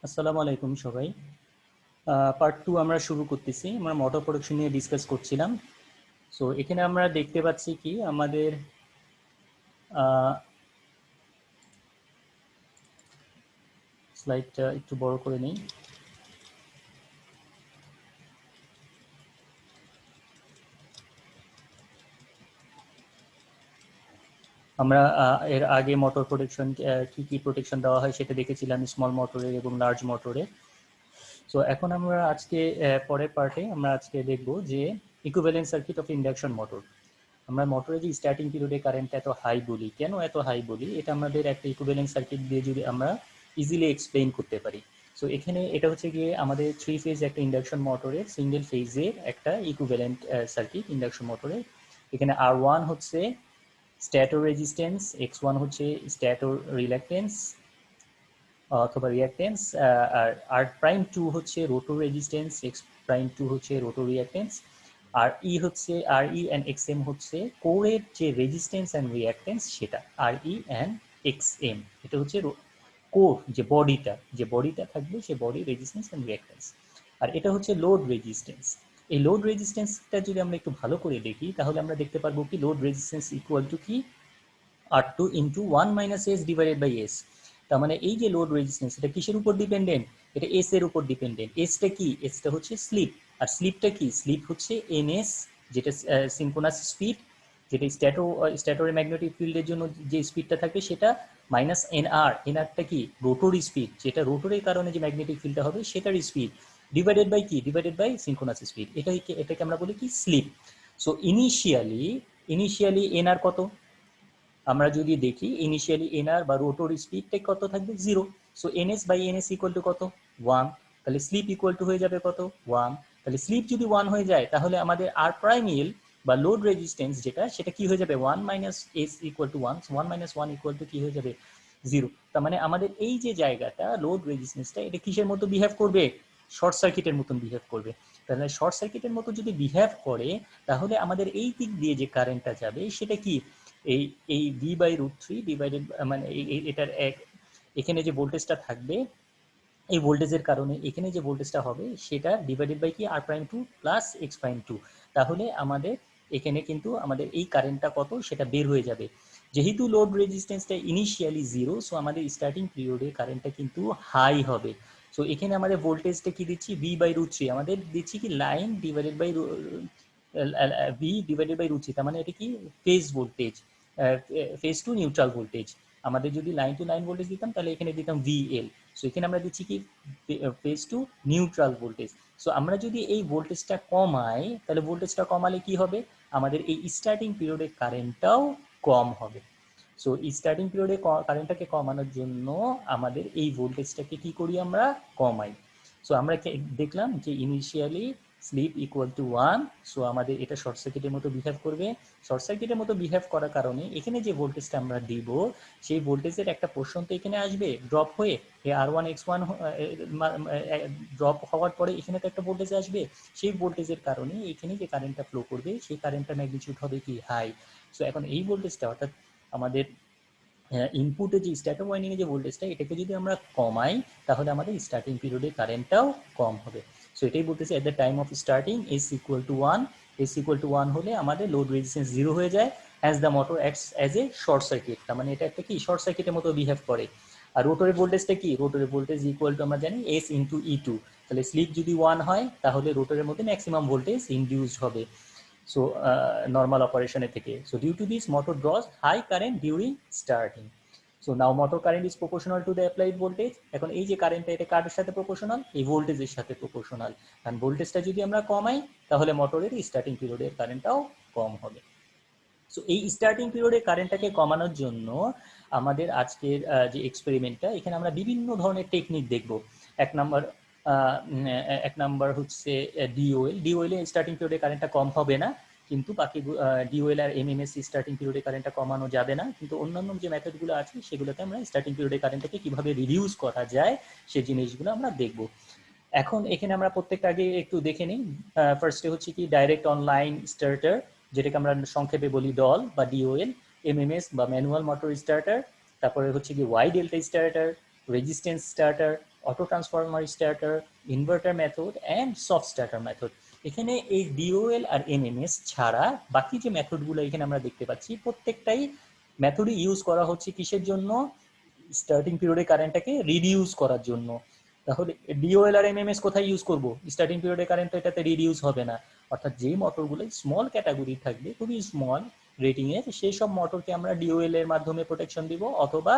আসসালামু আলাইকুম সবাই। পার্ট 2 আমরা শুরু করতেছি। আমরা মোটর প্রোডাকশন নিয়ে ডিসকাস করছিলাম। সো এখানে আমরা দেখতে পাচ্ছি কি আমাদের স্লাইডটা একটু বড় করে নেই। আমরা এর আগে মোটর প্রোটেকশন কি কি প্রোটেকশন দেওয়া হয় সেটা দেখেছিলাম স্মল মোটরে এবং লার্জ মোটরে। সো এখন আমরা আজকে পরের পার্টে আমরা আজকে দেখব যে equivalent circuit of induction motor. আমরা মোটরে যে স্টার্টিং পিরিয়ডে কারেন্ট এত হাই বলি, কেন এত হাই বলি, এটা আমাদের একটা ইকুইভ্যালেন্ট সার্কিট দিয়ে যদি আমরা ইজিলি এক্সপ্লেইন করতে পারি। সো এখানে এটা হচ্ছে গিয়ে আমাদের 3 ফেজ একটা ইন্ডাকশন মোটরের সিঙ্গেল ফেজের একটা ইকুইভ্যালেন্ট সার্কিট ইন্ডাকশন মোটরের। এখানে R1 হচ্ছে স্ট্যাটর রেজিস্ট্যান্স, X1 হচ্ছে স্ট্যাটর রিল্যাক্টেন্স অথবা রিঅ্যাক্টেন্স, আর R'2 হচ্ছে রোটর রেজিস্ট্যান্স, X'2 হচ্ছে রোটর রিঅ্যাক্টেন্স, আর ই হচ্ছে RE অ্যান্ড XM হচ্ছে কোরের যে রেজিস্ট্যান্স অ্যান্ড রিঅ্যাক্টেন্স সেটা RE অ্যান্ড XM। এটা হচ্ছে কোর, যে বডিটা থাকবে সে বডি রেজিস্ট্যান্স অ্যান্ড রিঅ্যাক্টেন্স। আর এটা হচ্ছে লোড রেজিস্ট্যান্স। এই লোড রেজিস্ট্যান্সটা যদি আমরা একটু ভালো করে দেখি তাহলে আমরা দেখতে পারবো কি লোড রেজিস্ট্যান্স ইকুয়াল টু কি R2 into 1 minus S divided by S. তার মানে এই যে লোড রেজিস্ট্যান্স এটা কিসের উপর ডিপেন্ডেন্ট? এটা এস এর উপর ডিপেন্ডেন্ট। এসটা কি? এসটা হচ্ছে স্লিপ। আর স্লিপটা কি? স্লিপ হচ্ছে এনএস, যেটা সিনক্রোনাস স্পিড, যেটা স্ট্যাটরের ম্যাগনেটিক ফিল্ডের জন্য যে স্পিডটা থাকবে সেটা, মাইনাস এনআর। এনআরটা কি? রোটর স্পিড, যেটা রোটরের কারণে যে ম্যাগনেটিক ফিল্ডটা হবে সেটার স্পিড, ডিভাইডেড বাই কি? Divided by synchronous speed. এটাকে আমরা বলি কি? স্লিপ। সো ইনিশিয়ালি এনআর কত? আমরা যদি দেখি ইনিশিয়ালি এনআর বা রোটর স্পিডটা কত থাকবে? 0। So NS by NS equal to কত? 1। তাহলে স্লিপ ইকুয়াল টু হয়ে যাবে কত? 1। তাহলে স্লিপ যদি 1 হয়ে যায় তাহলে আমাদের আর প্রাইম এল বা লোড রেজিস্ট্যান্স যেটা, সেটা কি হয়ে যাবে? 1 minus S equal to 1। 1 minus 1 equal to কি হয়ে যাবে? 0। তার মানে আমাদের এই যে জায়গাটা লোড রেজিস্ট্যান্সটা, এটা কিসের মতো বিহেভ করবে? শর্ট সার্কিটের মতন বিহেভ করবে। তাহলে শর্ট সার্কিটের মতো যদি বিহেভ করে তাহলে আমাদের এই দিক দিয়ে যে কারেন্টটা যাবে সেটা কি? এই এই V/√3 ডিভাইডেড, মানে এটার এখানে যে ভোল্টেজটা থাকবে, এই ভোল্টেজের কারণে এখানে যে ভোল্টেজটা হবে সেটা ডিভাইডেড বাই কি? R'2 plus X'2। তাহলে আমাদের এখানে কিন্তু আমাদের এই কারেন্টটা কত সেটা বের হয়ে যাবে। যেহেতু লোড রেজিস্ট্যান্সটা ইনিশিয়ালি 0, সো আমাদের স্টার্টিং পিরিয়ডে কারেন্টটা কিন্তু হাই হবে। সো এখানে আমাদের ভোল্টেজটা কি দিচ্ছি? V/√3 আমাদের দিচ্ছি কি? Line divided by V divided by √3। তার মানে এটা কি? Phase voltage, phase to neutral voltage. আমাদের যদি লাইন টু লাইন ভোল্টেজ দিতাম তাহলে এখানে দিতাম VL। সো এখানে আমরা দিচ্ছি কি? Phase to neutral voltage. So আমরা যদি এই ভোল্টেজটা কমাই তাহলে ভোল্টেজটা কমালে কি হবে? আমাদের এই স্টার্টিং পিরিয়ডে কারেন্টটাও কম হবে। সো স্টার্টিং পিরিয়ডে কারেন্টটাকে কমানোর জন্য আমাদের এই ভোল্টেজটাকে কি করি? আমরা কমাই। সো আমরা দেখলাম যে initially slip equal to 1। So আমাদের এটা শর্ট সার্কিটের মতো বিহেভ করবে। শর্ট সার্কিটের মতো বিহেভ করার কারণে এখানে যে ভোল্টেজটা আমরা দিব সেই ভোল্টেজের একটা পোর্শন তো এখানে আসবে ড্রপ হয়ে। এই R1 X1 ড্রপ হওয়ার পরে এখানে তো একটা ভোল্টেজ আসবে। সেই ভোল্টেজের কারণে এখানে যে কারেন্টটা ফ্লো করবে সেই কারেন্টটা ম্যাগনিটিউড হবে কি? হাই। সো এখন এই ভোল্টেজটা, অর্থাৎ আমাদের ইনপুটে যে স্ট্যাটার ওয়াইন্ডিং এ যে ভোল্টেজটা, এটাকে যদি আমরা কমাই তাহলে আমাদের স্টার্টিং পিরিয়ডে কারেন্টটাও কম হবে। সো এটাই বলতেছে at the time of starting S equal to 1। S equal to 1 হলে আমাদের লোড রেজিস্ট্যান্স 0 হয়ে যায় as the motor acts as a short circuit. তার মানে এটা একটা কি? শর্ট সার্কিটের মতো বিহেভ করে। আর রোটরের ভোল্টেজটা কি? রোটরের ভোল্টেজ ইকুয়াল টু আমরা জানি এস ইন্টু E2। তাহলে স্লিপ যদি 1 হয় তাহলে রোটরের মধ্যে ম্যাক্সিমাম ভোল্টেজ ইনডিউসড হবে। So normal operation থেকে. So due to this, motor draws high current during starting. So now motor current is proportional to the applied voltage. এখন এই যে কারেন্টটা, এটা কার সাথে প্রপোর্শনাল? এই ভোল্টেজের সাথে প্রপোর্শনাল। কারণ ভোল্টেজটা যদি আমরা কমাই তাহলে মোটরের স্টার্টিং পিরিয়ডের কারেন্টটাও কম হবে। সো এই স্টার্টিং পিরিয়ডে কারেন্টটাকে কমানোর জন্য আমাদের আজকের যে এক্সপেরিমেন্টটা, এখানে আমরা বিভিন্ন ধরনের টেকনিক দেখব। এক নাম্বার হচ্ছে ডিওএল। ডিওএল এ স্টার্টিং পিরিয়ডে কারেন্টটা কম হবে না, কিন্তু বাকি ডিওএল আর এমএমএস স্টার্টিং পিরিয়ডে কারেন্টটা কমানো যাবে না। কিন্তু অন্যান্য যে মেথডগুলো আছে সেগুলোতে আমরা স্টার্টিং পিরিয়ডে কারেন্টটাকে কিভাবে রিডিউস করা যায় সেই জিনিসগুলো আমরা দেখব। এখন এখানে আমরা প্রত্যেকটা আগে একটু দেখে নিই। ফার্স্টে হচ্ছে কি? ডাইরেক্ট অনলাইন স্টার্টার, যেটাকে আমরা সংক্ষেপে বলি ডল বা ডিওএল। এমএমএস বা ম্যানুয়াল মোটর স্টার্টার। তারপরে হচ্ছে কি Y delta starter, resistance starter, auto transformer starter, inverter method and soft starter method. এখানে এই ডিওএল আর এমএমএস ছাড়া বাকি যে মেথডগুলো এখানে আমরা দেখতে পাচ্ছি প্রত্যেকটাই মেথডই ইউজ করা হচ্ছে কিসের জন্য? স্টার্টিং পিরিয়ডে কারেন্টটাকে রিডিউস করার জন্য। তাহলে ডিওএল আর এমএমএস কোথায় ইউজ করব? স্টার্টিং পিরিয়ডে কারেন্ট তো এটাতে রিডিউস হবে না, অর্থাৎ যেই মোটরগুলো স্মল ক্যাটাগরি থাকবে, খুবই স্মল রেটিং এর, সেই সব মোটরকে আমরা ডিওএল এর মাধ্যমে প্রোটেকশন দিব অথবা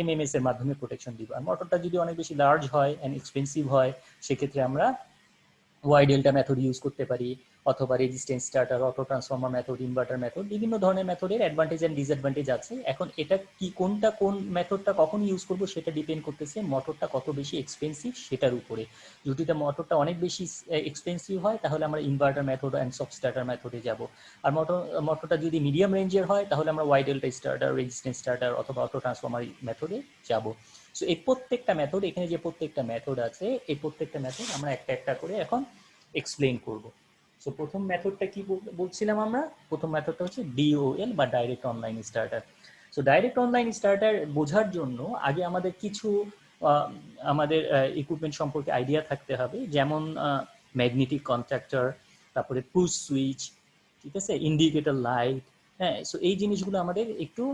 এমএমএস এর মাধ্যমে প্রোটেকশন দিব। আর মোটরটা যদি অনেক বেশি লার্জ হয় এন্ড এক্সপেন্সিভ হয়, সেক্ষেত্রে আমরা ওয়াই ডেল্টা মেথড ইউজ করতে পারি, অথবা resistance starter, auto transformer method, inverter method, বিভিন্ন ধরনের মেথডের অ্যাডভান্টেজ এন্ড ডিসঅ্যাডভান্টেজ আছে। এখন এটা কি, কোনটা কোন মেথডটা কখন ইউজ করব সেটা ডিপেন্ড করতেছে মোটরটা কত বেশি এক্সপেন্সিভ সেটার উপরে। যদি মোটরটা অনেক বেশি এক্সপেন্সিভ হয় তাহলে আমরা inverter method and soft starter মেথডে যাব। আর মোটরটা যদি মিডিয়াম রেঞ্জের হয় তাহলে আমরা Y delta starter, resistance starter অথবা অটো ট্রান্সফরমার মেথডে যাব। সো এই প্রত্যেকটা মেথড, এখানে যে প্রত্যেকটা মেথড আছে, এই প্রত্যেকটা মেথড আমরা একটা একটা করে এখন এক্সপ্লেইন করব। সো প্রথম মেথডটা কি বলছিলাম আমরা? প্রথম মেথডটা হচ্ছে ডিওএল বা direct online starter. So direct online starter বোঝার জন্য আগে আমাদের কিছু আমাদের ইকুইপমেন্ট সম্পর্কে আইডিয়া থাকতে হবে, যেমন ম্যাগনেটিক কন্ট্যাক্টর, তারপরে পুশ সুইচ, ঠিক আছে, ইন্ডিকেটর লাইট। হ্যাঁ, সো এই জিনিসগুলো আমাদের একটু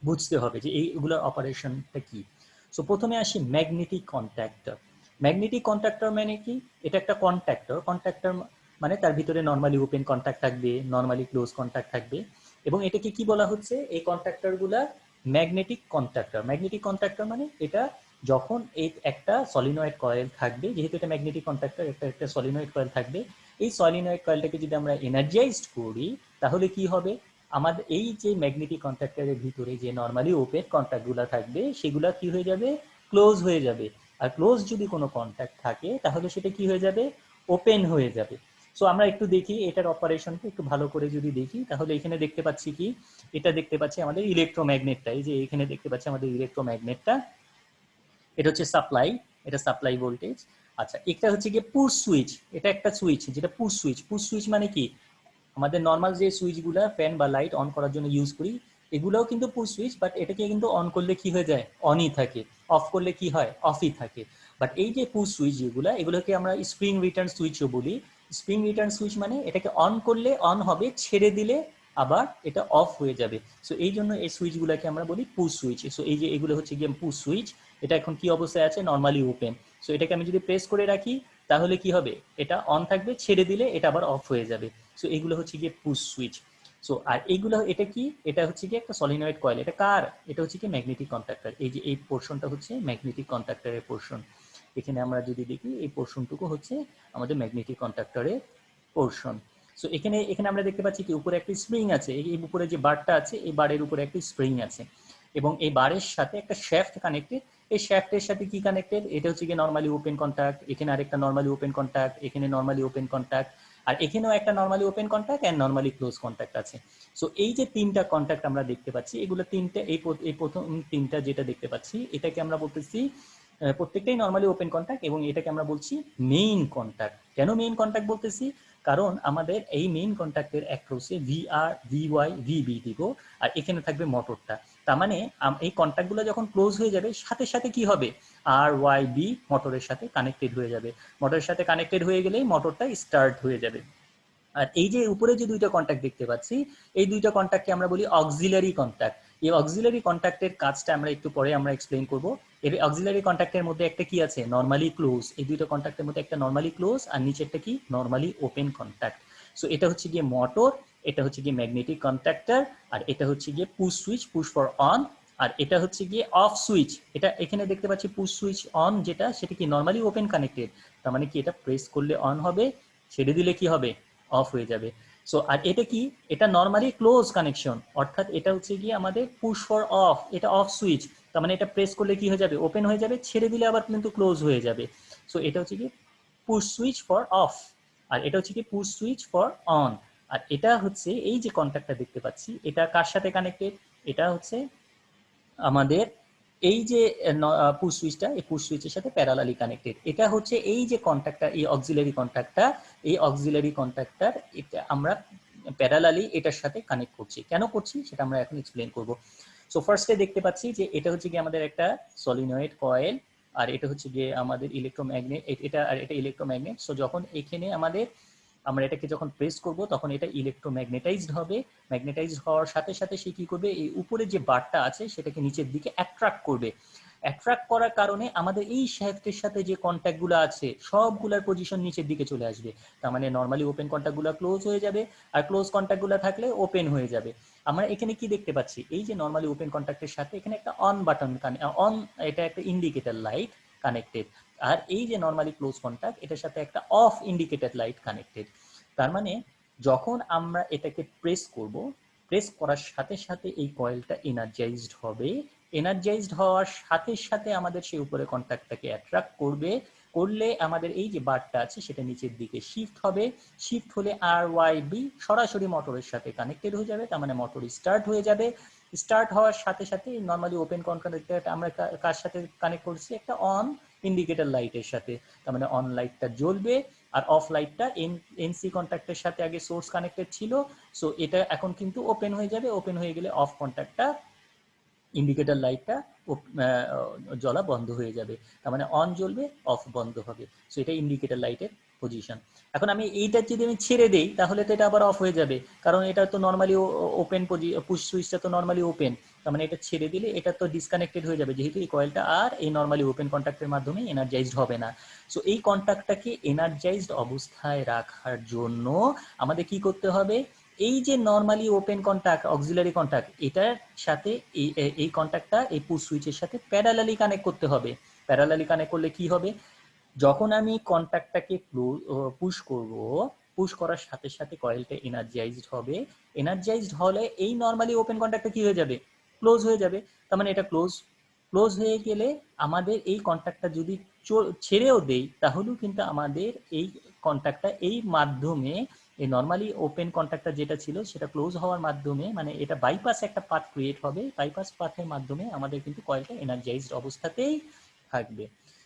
বুঝতে হবে যে এইগুলোর অপারেশনটা কি। সো প্রথমে আসি ম্যাগনেটিক কন্ট্যাক্টর। ম্যাগনেটিক কন্ট্যাক্টর মানে কি? এটা একটা কন্ট্যাক্টর। কন্ট্যাক্টর মানে তার ভিতরে নর্মালি ওপেন কন্ট্যাক্ট থাকবে, নর্মালি ক্লোজ কন্ট্যাক্ট থাকবে, এবং এটাকে কি বলা হচ্ছে? এই কন্ট্যাক্টরগুলা ম্যাগনেটিক কন্ট্যাক্টর। ম্যাগনেটিক কন্ট্যাক্টর মানে এটা যখন এই একটা সলিনয়েড কয়েল থাকবে, যেহেতু এটা ম্যাগনেটিক কন্ট্যাক্টর, একটা সলিনয়েড কয়েল থাকবে, এই সলিনয়েড কয়েলটাকে যদি আমরা এনার্জাইজড করি তাহলে কি হবে? আমাদের এই যে ম্যাগনেটিক কন্ট্যাক্টরের ভিতরে যে নর্মালি ওপেন কন্ট্যাক্টগুলো থাকবে সেগুলো কি হয়ে যাবে? ক্লোজ হয়ে যাবে। আর ক্লোজ যদি কোনো কন্ট্যাক্ট থাকে তাহলে সেটা কি হয়ে যাবে? ওপেন হয়ে যাবে। সো আমরা একটু দেখি এটার অপারেশনটা একটু ভালো করে যদি দেখি, তাহলে এখানে দেখতে পাচ্ছি কি, এটা দেখতে পাচ্ছি আমাদের ইলেকট্রোম্যাগনেটটা। এই যে এখানে দেখতে পাচ্ছি আমাদের ইলেকট্রোম্যাগনেটটা, এটা হচ্ছে সাপ্লাই, এটা সাপ্লাই ভোল্টেজ। আচ্ছা, এটা হচ্ছে গিয়ে পুশ সুইচ, এটা একটা সুইচ যেটা পুশ সুইচ। পুশ সুইচ মানে কি? আমাদের নর্মাল যে সুইচগুলো ফ্যান বা লাইট অন করার জন্য ইউজ করি, এগুলোও কিন্তু পুশ সুইচ, বাট এটাকে কিন্তু অন করলে কি হয়ে যায়? অনই থাকে। অফ করলে কি হয়? অফই থাকে। বাট এই যে পুশ সুইচ যেগুলো, এগুলোকে আমরা স্প্রিং রিটার্ন সুইচও বলি। স্প্রিং রিটার্ন সুইচ মানে এটাকে অন করলে অন হবে, ছেড়ে দিলে আবার এটা অফ হয়ে যাবে। সো এই জন্য এই সুইচগুলোকে আমরা বলি পুশ সুইচ। সো এই যে এগুলো হচ্ছে গিয়ে পুশ সুইচ। এটা এখন কি অবস্থায় আছে? Normally open. সো এটাকে আমি যদি প্রেস করে রাখি তাহলে কি হবে? এটা অন থাকবে, ছেড়ে দিলে এটা আবার অফ হয়ে যাবে। সো এগুলো হচ্ছে গিয়ে পুশ সুইচ। সো আর এইগুলো, এটা কি? এটা হচ্ছে কি একটা সলিনয়েড কয়েল। এটা কার? এটা হচ্ছে কি ম্যাগনেটিক কন্ট্যাক্টর। এই যে এই পোর্শনটা হচ্ছে ম্যাগনেটিক কন্ট্যাক্টরের পোর্শন। এখানে আমরা যদি দেখি এই পোর্শনটুকু হচ্ছে আমাদের ম্যাগনেটিক কন্ট্যাক্টরের পোর্শন। সো এখানে এখানে আমরা দেখতে পাচ্ছি কি উপরে একটি স্প্রিং আছে, এই উপরে যে বারটা আছে এই বারের উপরে একটি স্প্রিং আছে, এবং এই বারের সাথে একটা শ্যাফট কানেক্টেড। এই শ্যাফটের সাথে কি কানেক্টেড? এটা হচ্ছে কি নর্মালি ওপেন কন্ট্যাক্ট, এখানে আরেকটা নর্মালি ওপেন কন্ট্যাক্ট, এখানে নর্মালি ওপেন কন্ট্যাক্ট, আর এখানেও একটা normally open contact and normally close contact আছে। সো এই যে তিনটা কন্ট্যাক্ট আমরা দেখতে পাচ্ছি, এগুলো তিনটা, এই প্রথম তিনটা যেটা দেখতে পাচ্ছি এটাকে আমরা বলতেছি প্রত্যেকটাই নর্মালি ওপেন কন্ট্যাক্ট, এবং এটাকে আমরা বলছি মেইন কন্ট্যাক্ট। কেন মেইন কন্ট্যাক্ট বলতেছি? কারণ আমাদের এই মেইন কন্ট্যাক্টের অ্যাক্রসে ভিআর, ভিওয়াই, ভিবি দিব, আর এখানে থাকবে মোটরটা। তার মানে এই কন্ট্যাক্টগুলো যখন ক্লোজ হয়ে যাবে সাথে সাথে কি হবে? আর ওয়াই বি মোটরের সাথে কানেক্টেড হয়ে যাবে। মোটরের সাথে কানেক্টেড হয়ে গেলেই মোটরটা স্টার্ট হয়ে যাবে। আর এই যে উপরে যে দুইটা কন্ট্যাক্ট দেখতে পাচ্ছি, এই দুইটা কন্ট্যাক্টকে আমরা বলি অক্সিলারি কন্ট্যাক্ট। এই অক্সিলারি কন্ট্যাক্টের কাজটা আমরা একটু পরে আমরা এক্সপ্লেইন করব। এর অক্সিলারি কন্ট্যাক্টের মধ্যে একটা কি আছে? Normally close. এই দুইটা কন্ট্যাক্টের মধ্যে একটা নরমালি ক্লোজ আর নিচেরটা কি? Normally open contact. সো এটা হচ্ছে গিয়ে মোটর, এটা হচ্ছে গিয়ে ম্যাগনেটিক কন্ট্যাক্টর, আর এটা হচ্ছে গিয়ে push switch, push for on, আর এটা হচ্ছে গিয়ে অফ সুইচ। এটা এখানে দেখতে পাচ্ছি পুশ সুইচ অন, যেটা সেটা কি নরমালি ওপেন কানেক্টেড। তার মানে কি এটা প্রেস করলে অন হবে, ছেড়ে দিলে কি হবে? অফ হয়ে যাবে। সো আর এটা কি? এটা নরমালি ক্লোজ কানেকশন, অর্থাৎ এটা হচ্ছে গিয়ে আমাদের পুশ ফর অফ, এটা অফ সুইচ। তার মানে এটা প্রেস করলে কি হয়ে যাবে? ওপেন হয়ে যাবে, ছেড়ে দিলে আবার কিন্তু ক্লোজ হয়ে যাবে। সো এটা হচ্ছে কি পুশ সুইচ ফর অফ, আর এটা হচ্ছে কি পুশ সুইচ ফর অন। আর এটা হচ্ছে এই যে কন্ট্যাক্টটা দেখতে পাচ্ছি, এটা কার সাথে কানেক্টেড? এটা হচ্ছে আমাদের এই যে পুশ সুইচটা, এই পুশ সুইচের সাথে প্যারালালি কানেক্টেড। এটা হচ্ছে এই যে কন্ট্যাক্টটা, এই অক্সিলারি কন্ট্যাক্টটা, এই অক্সিলারি কন্ট্যাক্টটার এটা আমরা প্যারালালি এটার সাথে কানেক্ট করছি। কেন করছি সেটা আমরা এখন এক্সপ্লেন করব। সো ফার্স্টে দেখতে পাচ্ছি যে এটা হচ্ছে কি আমাদের একটা সলিনয়েড কয়েল, আর এটা হচ্ছে গিয়ে আমাদের ইলেকট্রোম্যাগনেট, এটা ইলেকট্রোম্যাগনেট। সো যখন এখানে আমরা এটাকে যখন প্রেস করব তখন এটা ইলেকট্রোম্যাগনেটাইজড হবে। ম্যাগনেটাইজড হওয়ার সাথে সাথে সে কি করবে, এই উপরে যে বারটা আছে সেটাকে নিচের দিকে অ্যাট্রাক্ট করবে। অ্যাট্রাক্ট করার কারণে আমাদের এই শ্যাফটের সাথে যে কন্ট্যাক্টগুলো আছে সবগুলোর পজিশন নিচের দিকে চলে আসবে। তার মানে নর্মালি ওপেন কন্ট্যাক্টগুলো ক্লোজ হয়ে যাবে, আর ক্লোজ কন্ট্যাক্টগুলো থাকলে ওপেন হয়ে যাবে। আমরা এখানে কি দেখতে পাচ্ছি, এই যে নর্মালি ওপেন কন্ট্যাক্টের সাথে এখানে একটা অন বাটন, অন, এটা একটা ইন্ডিকেটর লাইট কানেক্টেড। আর এই যে নর্মালি ক্লোজ কন্ট্যাক্ট, এটার সাথে একটা অফ ইন্ডিকেটর লাইট কানেক্টেড। তার মানে যখন আমরা এটাকে প্রেস করব, প্রেস করার সাথে সাথে এই কয়েলটা এনার্জাইজড হবে। এনার্জাইজড হওয়ার সাথে সাথে আমাদের সেই উপরে কন্ট্যাক্টটাকে অ্যাট্রাক্ট করবে, করলে আমাদের এই যে বারটা আছে সেটা নিচের দিকে শিফট হবে। শিফট হলে আর ওয়াই বি সরাসরি মোটরের সাথে কানেক্টেড হয়ে যাবে। তার মানে মোটর স্টার্ট হয়ে যাবে। স্টার্ট হওয়ার সাথে সাথে নর্মালি ওপেন কন্ট্যাক্ট আমরা কার সাথে কানেক্ট করছি, একটা অন ইন্ডিকেটর লাইটের সাথে। তার মানে অন লাইটটা জ্বলবে, আর অফ লাইটটা এনসি কন্ট্যাক্টের সাথে আগে সোর্স কানেক্টেড ছিল। সো এটা এখন কিন্তু ওপেন হয়ে যাবে। ওপেন হয়ে গেলে অফ কন্ট্যাক্টটা, ইন্ডিকেটর লাইটটা জ্বলা বন্ধ হয়ে যাবে। তার মানে অন জ্বলবে, অফ বন্ধ হবে। সো এটা ইন্ডিকেটর লাইটের পজিশন। এখন আমি এইটা যদি আমি ছেড়ে দেই তাহলে তো এটা আবার অফ হয়ে যাবে, কারণ এটা তো নর্মালি ওপেন, পুশ সুইচটা তো নর্মালি ওপেন। তার মানে এটা ছেড়ে দিলে এটা তো ডিসকানেক্টেড হয়ে যাবে, যেহেতু এই কয়েলটা আর এই নর্মালি ওপেন কন্ট্যাক্টের মাধ্যমে এনার্জাইজড হবে না। সো এই কন্ট্যাক্টটাকে এনার্জাইজড অবস্থায় রাখার জন্য আমাদের কি করতে হবে, এই যে normally open contact, auxiliary contact, এটার সাথে এই কন্ট্যাক্টটা এই পুশ সুইচের সাথে প্যারালালি কানেক্ট করতে হবে। প্যারালালি কানেক্ট করলে কি হবে, যখন আমি কন্ট্যাক্টটাকে পুশ করব, পুশ করার সাথে সাথে কয়েলটা এনার্জাইজড হবে। এনার্জাইজড হলে এই নর্মালি ওপেন কন্ট্যাক্টটা কি হয়ে যাবে, ক্লোজ হয়ে যাবে। তার মানে এটা ক্লোজ। ক্লোজ হয়ে গেলে আমাদের এই কন্ট্যাক্টটা যদি ছেড়েও দেই তাহলেও কিন্তু আমাদের এই কন্ট্যাক্টটা এই মাধ্যমে, এই নর্মালি ওপেন কন্ট্যাক্টটা যেটা ছিল সেটা ক্লোজ হওয়ার মাধ্যমে, মানে এটা বাইপাস একটা পাথ ক্রিয়েট হবে। বাইপাস পাথের মাধ্যমে আমাদের কিন্তু কয়েলটা এনার্জাইজড অবস্থাতেই থাকবে।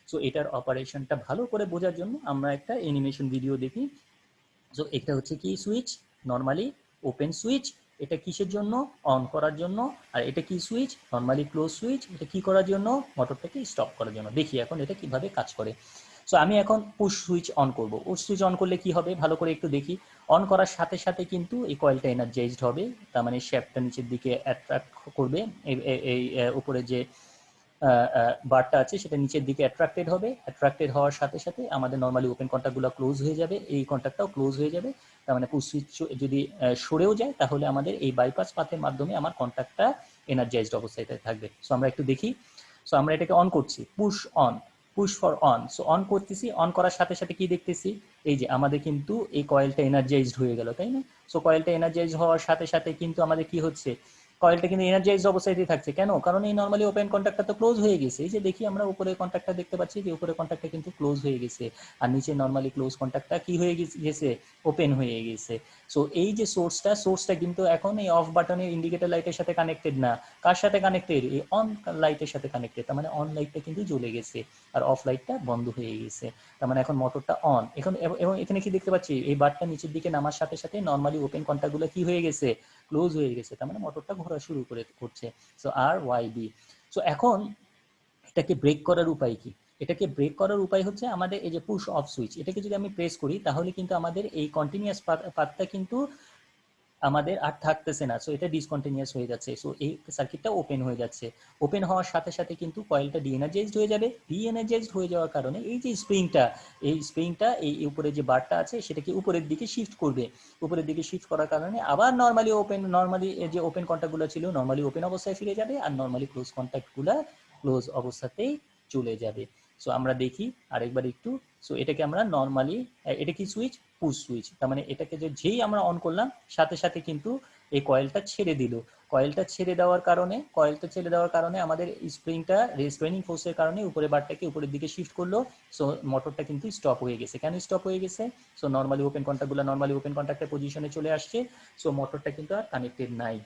সো এটার অপারেশনটা ভালো করে বোঝার জন্য আমরা একটা অ্যানিমেশন ভিডিও দেখি। সো এটা হচ্ছে কি সুইচ, নর্মালি ওপেন সুইচ। এটা কিসের জন্য, অন করার জন্য। আর এটা কি সুইচ, নর্মালি ক্লোজ সুইচ। এটা কি করার জন্য, মোটরটাকে স্টপ করার জন্য। দেখি এখন এটা কিভাবে কাজ করে। সো আমি এখন পুশ সুইচ অন করব। পুশ সুইচ অন করলে কি হবে ভালো করে একটু দেখি। অন করার সাথে সাথে কিন্তু এই কয়েলটা এনার্জাইজড হবে। তার মানে শ্যাফটটা নিচের দিকে অ্যাট্রাক্ট করবে। এই উপরে যে বারটা আছে সেটা নিচের দিকে অ্যাট্রাক্টেড হবে। অ্যাট্রাক্টেড হওয়ার সাথে সাথে আমাদের নর্মালি ওপেন কন্ট্যাক্টগুলো ক্লোজ হয়ে যাবে, এই কন্ট্যাক্টটাও ক্লোজ হয়ে যাবে। তার মানে পুশ সুইচ যদি সরেও যায় তাহলে আমাদের এই বাইপাস পাথের মাধ্যমে আমার কন্ট্যাক্টটা এনার্জাইজড অবস্থায় থাকবে। সো আমরা একটু দেখি। সো আমরা এটাকে অন করছি, push on, push for on. So on করতেছি, অন করার সাথে সাথে কি দেখতেছি, এই যে আমাদের কিন্তু এই কয়েলটা এনার্জাইজড হয়ে গেল, তাই না? সো কয়েলটা এনার্জাইজ হওয়ার সাথে সাথে কিন্তু আমাদের কি হচ্ছে, কয়েলটা কিন্তু এনার্জাইজড অবস্থায় থাকছে। কেন? কারণ এই নর্মালি ওপেন কন্ট্যাক্টটা তো ক্লোজ হয়ে গেছে। এই যে দেখি আমরা উপরে কন্ট্যাক্টটা দেখতে পাচ্ছি যে উপরে কন্ট্যাক্টটা কিন্তু ক্লোজ হয়ে গেছে, আর নিচে নর্মালি ক্লোজ কন্ট্যাক্টটা কি হয়ে গেছে, ওপেন হয়ে গেছে। সো এই যে সোর্সটা কিন্তু এখন এই অফ বাটনের ইন্ডিকেটর লাইটের সাথে কানেক্টেড না। কার সাথে কানেক্টেড, এই অন লাইটের সাথে কানেক্টেড। তার মানে অন লাইটটা কিন্তু জ্বলে গেছে আর অফ লাইটটা বন্ধ হয়ে গেছে। তার মানে এখন মোটরটা অন। এখন এবং এখানে কি দেখতে পাচ্ছি, এই বারটা নিচের দিকে নামার সাথে সাথে নর্মালি ওপেন কন্ট্যাক্টগুলো কি হয়ে গেছে, ক্লোজ হয়ে গেছে। তার মানে মোটরটা ঘোরা শুরু করছে। So R Y B. So এখন এটাকে ব্রেক করার উপায় কি? এটাকে ব্রেক করার উপায় হচ্ছে আমাদের এই যে পুশ অফ সুইচ, এটাকে যদি আমি প্রেস করি তাহলে কিন্তু আমাদের এই কন্টিনিউয়াস পাথটা কিন্তু আমাদের আর থাকতেছে না। সো এটা ডিসকন্টিনিউয়াস হয়ে যাচ্ছে। সো এই সার্কিটটা ওপেন হয়ে যাচ্ছে। ওপেন হওয়ার সাথে সাথে কিন্তু কয়েলটা ডিএনার্জাইজড হয়ে যাবে। ডিএনার্জাইজড হয়ে যাওয়ার কারণে এই যে স্প্রিংটা এই উপরে যে বারটা আছে সেটাকে উপরের দিকে শিফট করবে। উপরের দিকে শিফট করার কারণে আবার নর্মালি যে ওপেন কন্ট্যাক্টগুলো ছিল নর্মালি ওপেন অবস্থায় ফিরে যাবে, আর নর্মালি ক্লোজ কন্ট্যাক্টগুলো ক্লোজ অবস্থাতেই চলে যাবে। সো আমরা দেখি আরেকবার একটু। সো এটাকে আমরা নর্মালি, এটা কি সুইচ, পুশ সুইচ। তার মানে এটাকে যেই আমরা অন করলাম সাথে সাথে কিন্তু এই কয়েলটা ছেড়ে দিল। কয়েলটা ছেড়ে দেওয়ার কারণে আমাদের স্প্রিংটা রেস্ট্রেনিং ফোর্সের কারণে উপরে বারটাকে উপরের দিকে শিফট করলো। সো মোটরটা কিন্তু স্টপ হয়ে গেছে। কেন স্টপ হয়ে গেছে? সো নর্মালি ওপেন কন্ট্যাক্টের পজিশনে চলে আসছে। সো মোটরটা কিন্তু আর কানেক্টেড নাই।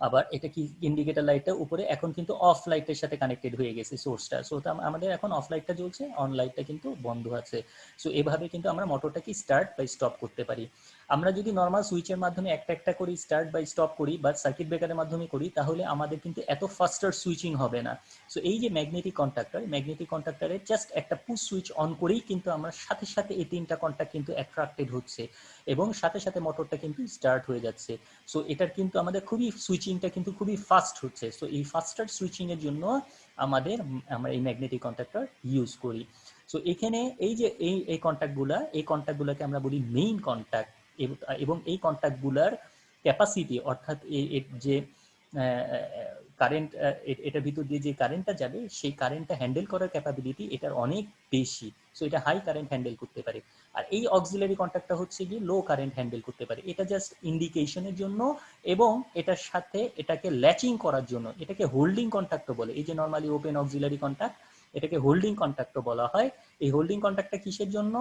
আবার এটা কি, ইন্ডিকেটর লাইটটা উপরে এখন কিন্তু অফ লাইটের সাথে কানেক্টেড হয়ে গেছে সোর্সটা। সো আমাদের এখন অফ লাইটটা জ্বলছে, অন লাইটটা কিন্তু বন্ধ আছে। সো এভাবে কিন্তু আমরা মোটরটাকে স্টার্ট বা স্টপ করতে পারি। আমরা যদি নর্মাল সুইচের মাধ্যমে একটা একটা করে স্টার্ট বা স্টপ করি বা সার্কিট ব্রেকারের মাধ্যমে করি তাহলে আমাদের কিন্তু এত ফাস্টার সুইচিং হবে না। সো এই যে ম্যাগনেটিক কন্ট্যাক্টরে জাস্ট একটা পুশ সুইচ অন করেই কিন্তু আমরা সাথে সাথে এই তিনটা কন্ট্যাক্ট কিন্তু অ্যাট্রাক্টেড হচ্ছে এবং সাথে সাথে মোটরটা কিন্তু স্টার্ট হয়ে যাচ্ছে। সো এটার কিন্তু আমাদের খুবই সুইচিংটা কিন্তু খুবই ফাস্ট হচ্ছে। সো এই ফাস্টার সুইচিং এর জন্য আমরা এই ম্যাগনেটিক কন্ট্যাক্টর ইউজ করি। সো এখানে এই যে এই কন্ট্যাক্টগুলোকে আমরা বলি মেইন কন্ট্যাক্ট, এবং এই কন্ট্যাক্টগুলোর ক্যাপাসিটি অর্থাৎ এর যে কারেন্ট, এটার ভিতর দিয়ে যে কারেন্টটা যাবে সেই কারেন্টটা হ্যান্ডেল করার ক্যাপাবিলিটি এটার অনেক বেশি। সো এটা হাই কারেন্ট হ্যান্ডেল করতে পারে। আর এই অক্সিলারি কন্ট্যাক্টটা হচ্ছে গিয়ে লো কারেন্ট হ্যান্ডেল করতে পারে। এটা জাস্ট ইন্ডিকেশনের জন্য এবং এটার সাথে এটাকে ল্যাচিং করার জন্য, এটাকে হোল্ডিং কন্ট্যাক্টও বলে। এই যে নর্মালি ওপেন অক্সিলারি কন্ট্যাক্ট, এটাকে হোল্ডিং কন্ট্যাক্টও বলা হয়। এই হোল্ডিং কন্ট্যাক্টটা কিসের জন্য?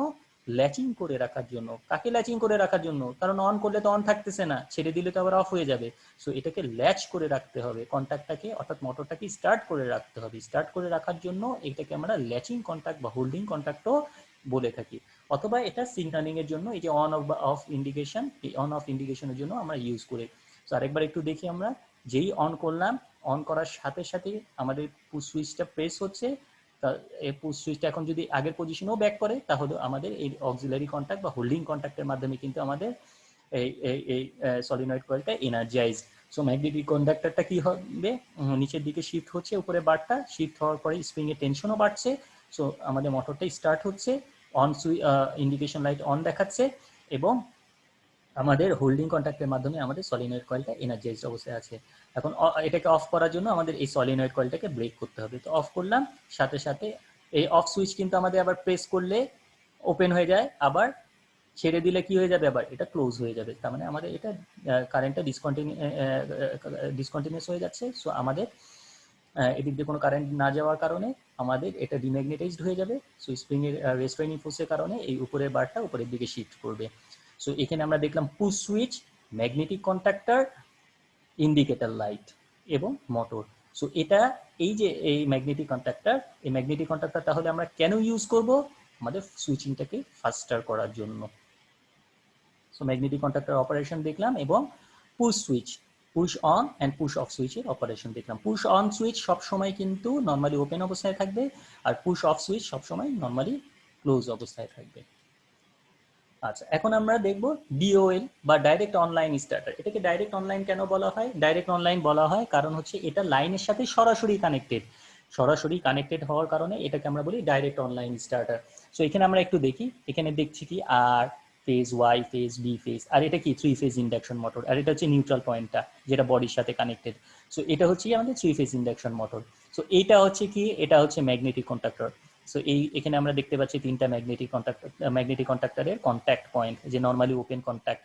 ল্যাচিং করে রাখার জন্য। কাকে ল্যাচিং করে রাখার জন্য? কারণ অন করলে তো অন থাকতেছে না, ছেড়ে দিলে তো আবার অফ হয়ে যাবে। সো এটাকে ল্যাচ করে রাখতে হবে কন্ট্যাক্টটাকে, অর্থাৎ মোটরটাকে স্টার্ট করে রাখতে হবে। স্টার্ট করে রাখার জন্য এটাকে আমরা ল্যাচিং কন্ট্যাক্ট বা হোল্ডিং কন্ট্যাক্টও বলে থাকি। অথবা এটা সিগন্যালিং এর জন্য, এই যে অন অফ ইন্ডিকেশন, এই অন অফ ইন্ডিকেশনের জন্য আমরা ইউজ করি। সো আরেকবার একটু দেখি আমরা, যেই অন করলাম, অন করার সাথে সাথে আমাদের পুশ সুইচটা প্রেস হচ্ছে। এই পুশ সুইচটা এখন যদি আগের পজিশনেও ব্যাক করে তাহলে আমাদের এই অক্সিলারি কন্ট্যাক্ট বা হোল্ডিং কন্ট্যাক্টের মাধ্যমে কিন্তু আমাদের এই সলিনয়েড কয়েলটা এনার্জাইজ। সো ম্যাগনেটিক কন্ডাক্টরটা কি হবে, নিচের দিকে শিফট হচ্ছে, উপরে বারটা শিফট হওয়ার পরে স্প্রিং এর টেনশনও বাড়ছে। সো আমাদের মোটরটা স্টার্ট হচ্ছে, অন ইন্ডিকেশন লাইট অন দেখাচ্ছে এবং আমাদের হোল্ডিং কন্ট্যাক্টের মাধ্যমে আমাদের সলিনয়েড কয়েলটা এনার্জাইজড অবস্থায় আছে। এখন এটাকে অফ করার জন্য আমাদের এই সলিনয়েড কয়েলটাকে ব্রেক করতে হবে। তো অফ করলাম, সাথে সাথে এই অফ সুইচ কিন্তু আমাদের আবার প্রেস করলে ওপেন হয়ে যায়, আবার ছেড়ে দিলে কি হয়ে যাবে, আবার এটা ক্লোজ হয়ে যাবে। তার মানে আমাদের এটা কারেন্টটা ডিসকন্টিনিউয়াস হয়ে যাচ্ছে। সো আমাদের এদিক দিয়ে কোনো কারেন্ট না যাওয়ার কারণে আমাদের এটা ডিম্যাগনেটাইজড হয়ে যাবে। সো স্প্রিং এর রেস্ট্রেইনিং ফোর্সের কারণে এই উপরের বারটা উপরের দিকে শিফট করবে। সো এখানে আমরা দেখলাম push switch, magnetic contactor, indicator light এবং মোটর। সো এটা এই যে এই ম্যাগনেটিক কন্ট্যাক্টর তাহলে আমরা কেন ইউজ করব? আমাদের সুইচিংটাকে ফাস্টার করার জন্য। সো ম্যাগনেটিক কন্ট্যাক্টর অপারেশন দেখলাম এবং push switch, push on and push of সুইচের অপারেশন দেখলাম। পুশ অন সুইচ সবসময় কিন্তু নর্মালি ওপেন অবস্থায় থাকবে, আর পুশ অফ সুইচ সবসময় নর্মালি ক্লোজ অবস্থায় থাকবে। আচ্ছা, এখন আমরা দেখব ডিওএল বা ডাইরেক্ট অনলাইন স্টার্টার। এটাকে ডাইরেক্ট অনলাইন কেন বলা হয়? ডাইরেক্ট অনলাইন বলা হয় কারণ হচ্ছে এটা লাইনের সাথে সরাসরি কানেক্টেড হওয়ার কারণে এটাকে আমরা বলি ডাইরেক্ট অনলাইন স্টার্টার। সো এখানে আমরা একটু দেখি, এখানে দেখছি কি R phase, Y phase, B phase, আর এটা কি 3 ফেজ ইন্ডাকশন মোটর, আর এটা হচ্ছে নিউট্রাল পয়েন্টটা যেটা বডির সাথে কানেক্টেড। সো এটা হচ্ছে আমাদের 3 ফেজ ইন্ডাকশন মোটর। সো এটা হচ্ছে কি, এটা হচ্ছে ম্যাগনেটিক কন্ডাক্টর। সো এখানে আমরা দেখতে পাচ্ছি তিনটা ম্যাগনেটিক কন্ডাক্টরের কন্ট্যাক্ট পয়েন্ট, যে নরমালি ওপেন কন্ট্যাক্ট।